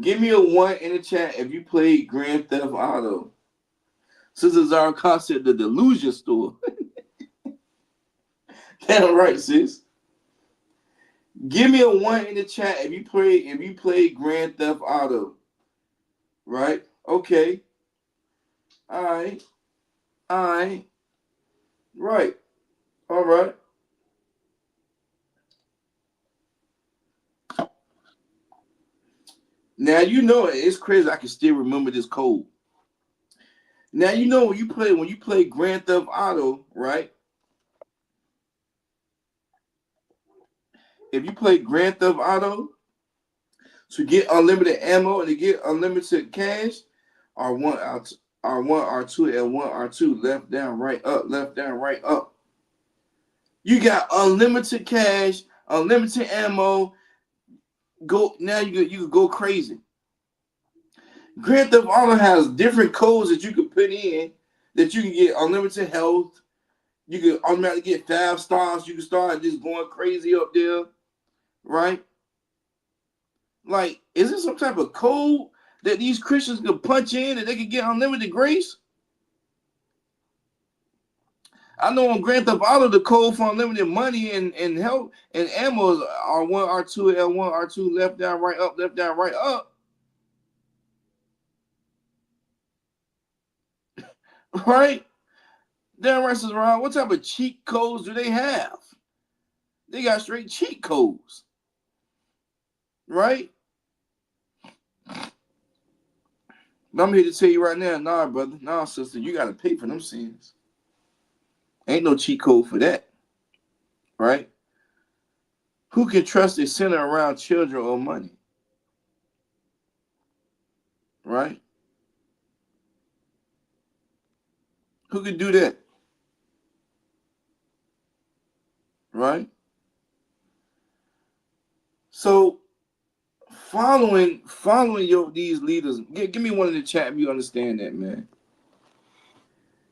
Give me a 1 in the chat if you played Grand Theft Auto. Sister Zara concept, the delusion store. Damn right, sis. Give me a 1 in the chat if you played Grand Theft Auto. Right? Okay. All right. Right. All right. Now you know it's crazy. I can still remember this code. Now you know when you play Grand Theft Auto, right? if you play Grand Theft Auto to get unlimited ammo and to get unlimited cash, R1, R2, L1, R2, left, down, right, up, left, down, right, up. You got unlimited cash, unlimited ammo. Go now. You could go crazy. Grand Theft Auto has different codes that you can put in that you can get unlimited health. You can automatically get 5 stars. You can start just going crazy up there, right? Like, is it some type of code that these Christians could punch in and they could get unlimited grace? I know on Grand Theft Auto, the code for unlimited money and help and ammo is R1, R2, L1, R2, left, down, right, up, left, down, right, up. Right? Damn right, says Ron, what type of cheat codes do they have? They got straight cheat codes. Right? But I'm here to tell you right now, nah, brother, nah, sister, you got to pay for them sins. Ain't no cheat code for that. Right? Who can trust a sinner around children or money? Right? Who can do that? Right? So following these leaders, give me one in the chat if you understand that, man.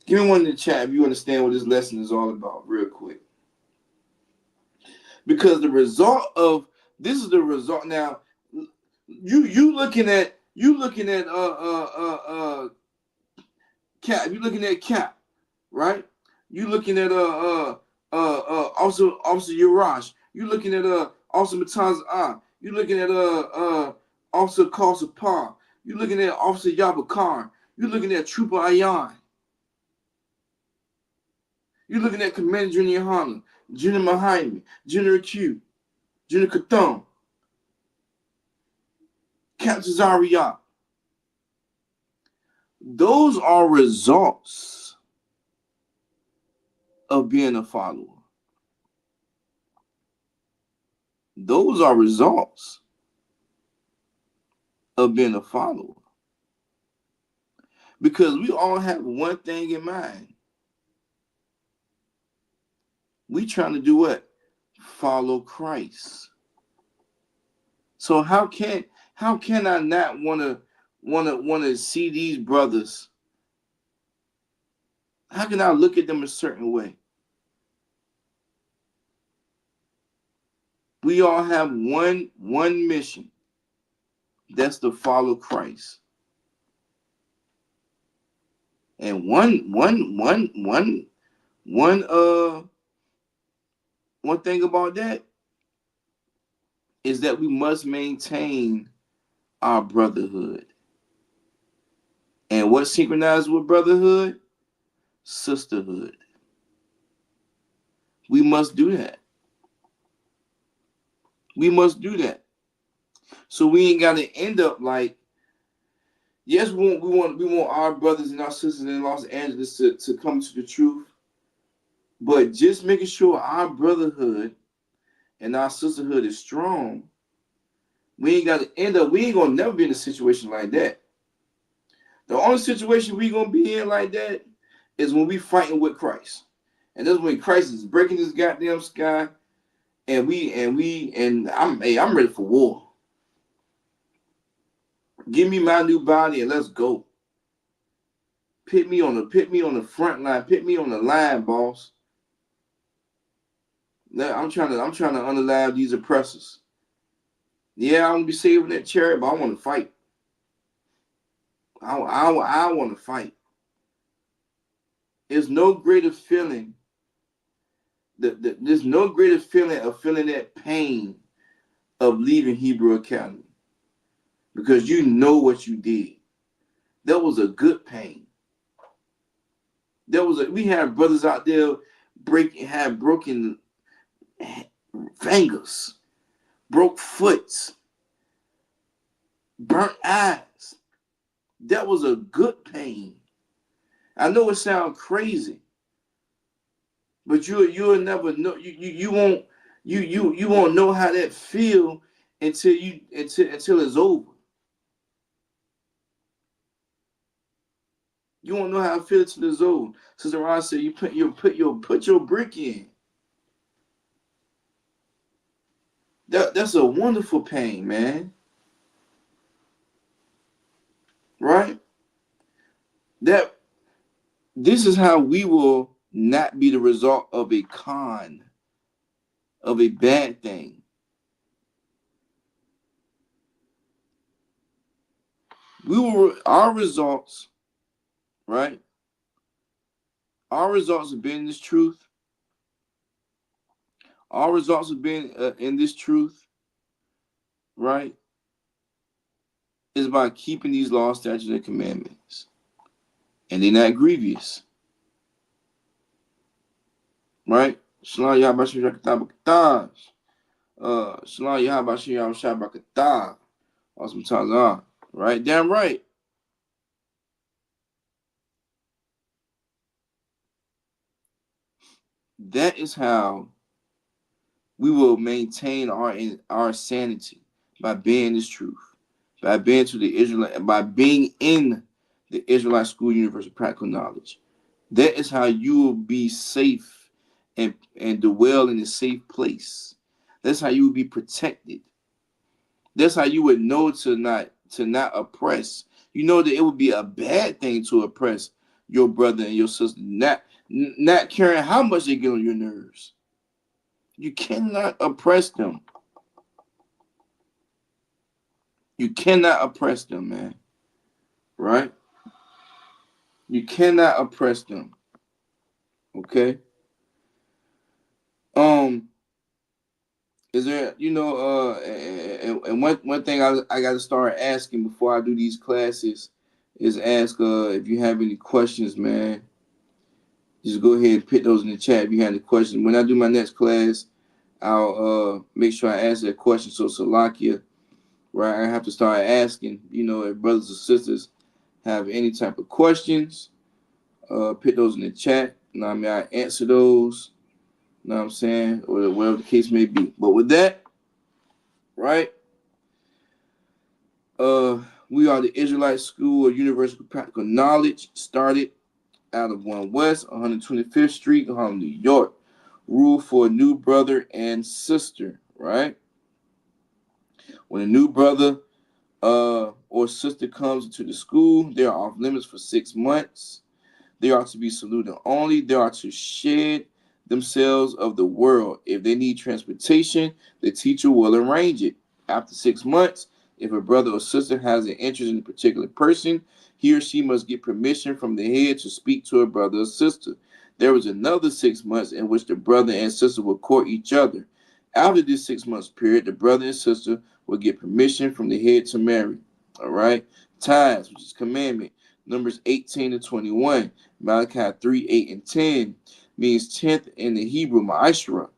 Give me one in the chat if you understand what this lesson is all about, real quick. Because the result of this is the result. Now, you looking at Cap. You looking at Cap, right? You looking at Officer Yarash. You looking at Officer Mataz. You looking at Officer Kalsapar. You looking at Officer Yabakar. You looking at Trooper Ayan. You looking at Commander Junior Hanna, Junior Mahaimi, Junior Q, Junior Kathon, Captain Zaria. Those are results of being a follower. Those are results of being a follower. Because we all have one thing in mind. We trying to do what? Follow Christ. So how can I not want to see these brothers? How can I look at them a certain way? We all have one mission. That's to follow Christ. And one thing about that is that we must maintain our brotherhood. And what synchronizes with brotherhood? Sisterhood. We must do that. We must do that. So we ain't got to end up like, yes, we want our brothers and our sisters in Los Angeles to come to the truth, but just making sure our brotherhood and our sisterhood is strong. We ain't got to end up, we ain't going to never be in a situation like that. The only situation we going to be in like that is when we fighting with Christ. And that's when Christ is breaking this goddamn sky, and I'm ready for war. Give me my new body and let's go. Put me on the front line. Put me on the line, boss. I'm trying to unalive these oppressors. Yeah, I'm gonna be saving that chariot, but I want to fight. I want to fight. There's no greater feeling. There's no greater feeling of feeling that pain of leaving Hebrew Academy, because you know what you did. That was a good pain. We had brothers out there had broken fingers, broke foots, burnt eyes. That was a good pain. I know it sounds crazy, but you'll never know. You You won't know how that feel until it's over. You won't know how it feels until it's over. Sister Ron said, you put your brick in. That's a wonderful pain, man. Right? This is how we will not be the result of a con, of a bad thing. Our results, right? Our results have been this truth. Our results have been in this truth, right? Is by keeping these laws, statutes, and commandments. And they're not grievous. Right? Shalom Yahabashim Shakatabakataj. Shalom Yahabashim Shabakatah. Awesome times. Right? Damn right. That is how we will maintain our sanity, by being this truth, by being in the Israelite School Universe of Practical Knowledge. That is how you will be safe and dwell in a safe place. That's how you will be protected. That's how you would know to not oppress. You know that it would be a bad thing to oppress your brother and your sister, not caring how much they get on your nerves. You cannot oppress them. You cannot oppress them, man. Right? You cannot oppress them. Okay? Is there, and one thing I got to start asking before I do these classes is ask if you have any questions, man. Just go ahead and put those in the chat if you have any questions. When I do my next class, I'll make sure I answer that question. So Salakia, right? I have to start asking, if brothers or sisters have any type of questions, put those in the chat. I answer those. You know what I'm saying? Or whatever the case may be. But with that, right? We are the Israelite School of Universal Practical Knowledge, started out of 1 West, 125th Street, Harlem, New York. Rule for a new brother and sister, right? When a new brother or sister comes into the school, they are off limits for 6 months. They are to be saluted only. They are to shed themselves of the world. If they need transportation, the teacher will arrange it. After 6 months, if a brother or sister has an interest in a particular person, he or she must get permission from the head to speak to a brother or sister. There is another 6 months in which the brother and sister will court each other. After this 6 months period, the brother and sister will get permission from the head to marry. All right? Tithes, which is commandment. Numbers 18 to 21. Malachi 3, 8, and 10 means 10th in the Hebrew, ma'ashra.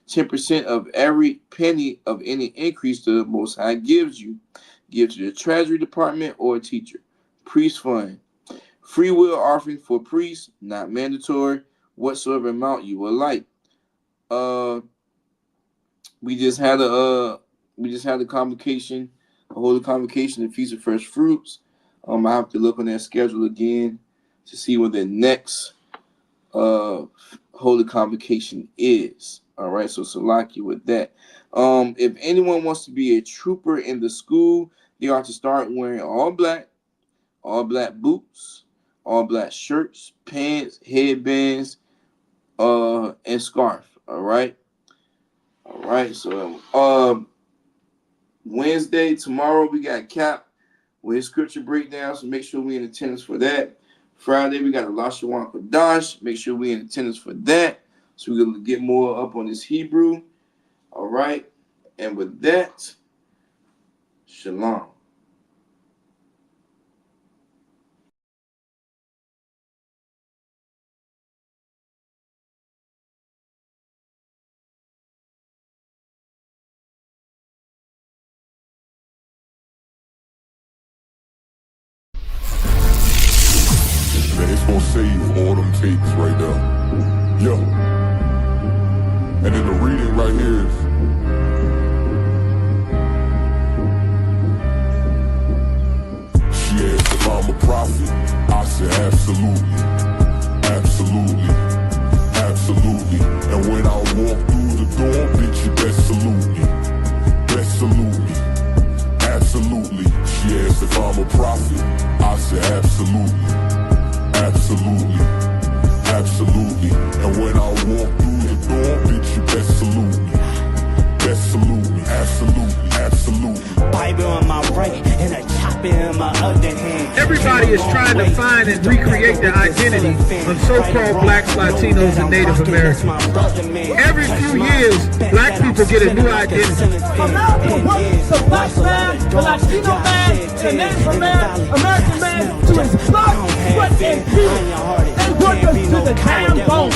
10% of every penny of any increase the Most High gives you. Give to the Treasury Department or a teacher. Priest fund. Free will offering for priests, not mandatory. Whatsoever amount you will like. We just had a convocation, a holy convocation, the Feast of First Fruits. I have to look on that schedule again to see what the next holy convocation is. All right, so Salaki with that. If anyone wants to be a trooper in the school, they are to start wearing all black boots, all black shirts, pants, headbands, and scarf. All right. So Wednesday, tomorrow we got Cap with his scripture breakdown, so make sure we in attendance for that. Friday we got a Lashawan Kodash. Make sure we in attendance for that, so we're gonna get more up on this Hebrew. All right, and with that, shalom. Man, it's gonna save all them tapes right there. Yo. And then the reading right here is She asked if I'm a prophet. I said absolutely, absolutely, absolutely. And when I walk through the door, bitch, you best salute me, best salute me, absolutely. She asked if I'm a prophet. I said absolutely, absolutely, absolutely. And when I walk through the door, bitch, you best salute me, best salute me, absolutely, absolutely. Bible on my right and a chopper in my other hand. Everybody is trying to find and recreate the identity of so-called blacks, Latinos, and Native Americans. Every few years, black people get a new identity. America wants the black man, the Latino man, the Native American man to his blood, sweat, and tears. They work us to the damn bone.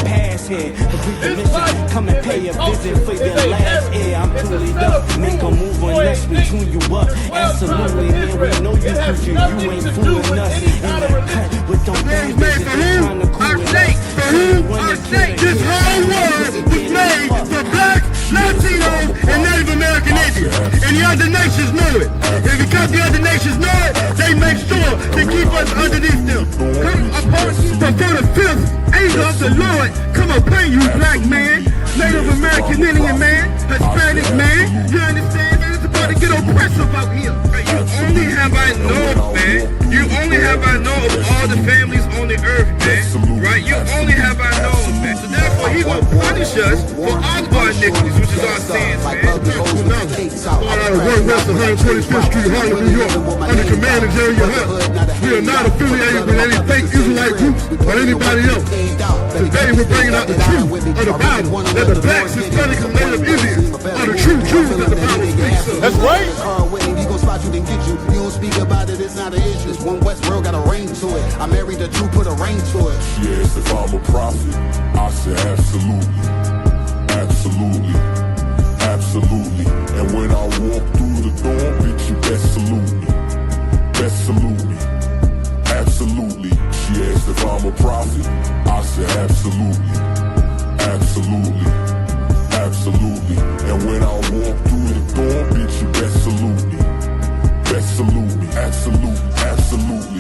Come and pay a visit for your last year. I'm truly done. Make a move unless we tune you up. Absolutely, man. We know you future. You ain't fooling us. With them things made for who? Our state. For who? Our state. This whole world was made for blacks, Latinos, and Native American Indians. And the other nations know it. And because the other nations know it, they make sure to keep us underneath them. Come upon you before the fifth angel of the Lord come upon you, black man, Native American Indian man, Hispanic man. You understand, man? It's about to get oppressive out here. You only have I know, man. You only have I know of all the families on the earth, man. Right? You only have I know, man. So therefore, he will punish us for all of our iniquities, which is our sins, man. Going out of 1 West 125th Street, Harlem, New York, under command of Jerry Hunt. We are not affiliated with any fake Israelite groups or anybody else. Today we're bringing out the truth of the Bible, that the blacks, Hispanics, and Native Indians are the true Jews that the Bible speaks of. That's right. He gon' spot you, then get you. You don't speak about it, it's not an issue. This one West world got a ring to it. I married the truth, put a ring to it. Yes, if I'm a prophet, I said absolutely, absolutely, absolutely. And when I walk through the door, bitch, you best salute me, best salute me, absolutely. She asked if I'm a prophet, I said absolutely, absolutely, absolutely. And when I walk through the door, bitch, you best salute me, absolutely, absolutely, absolutely.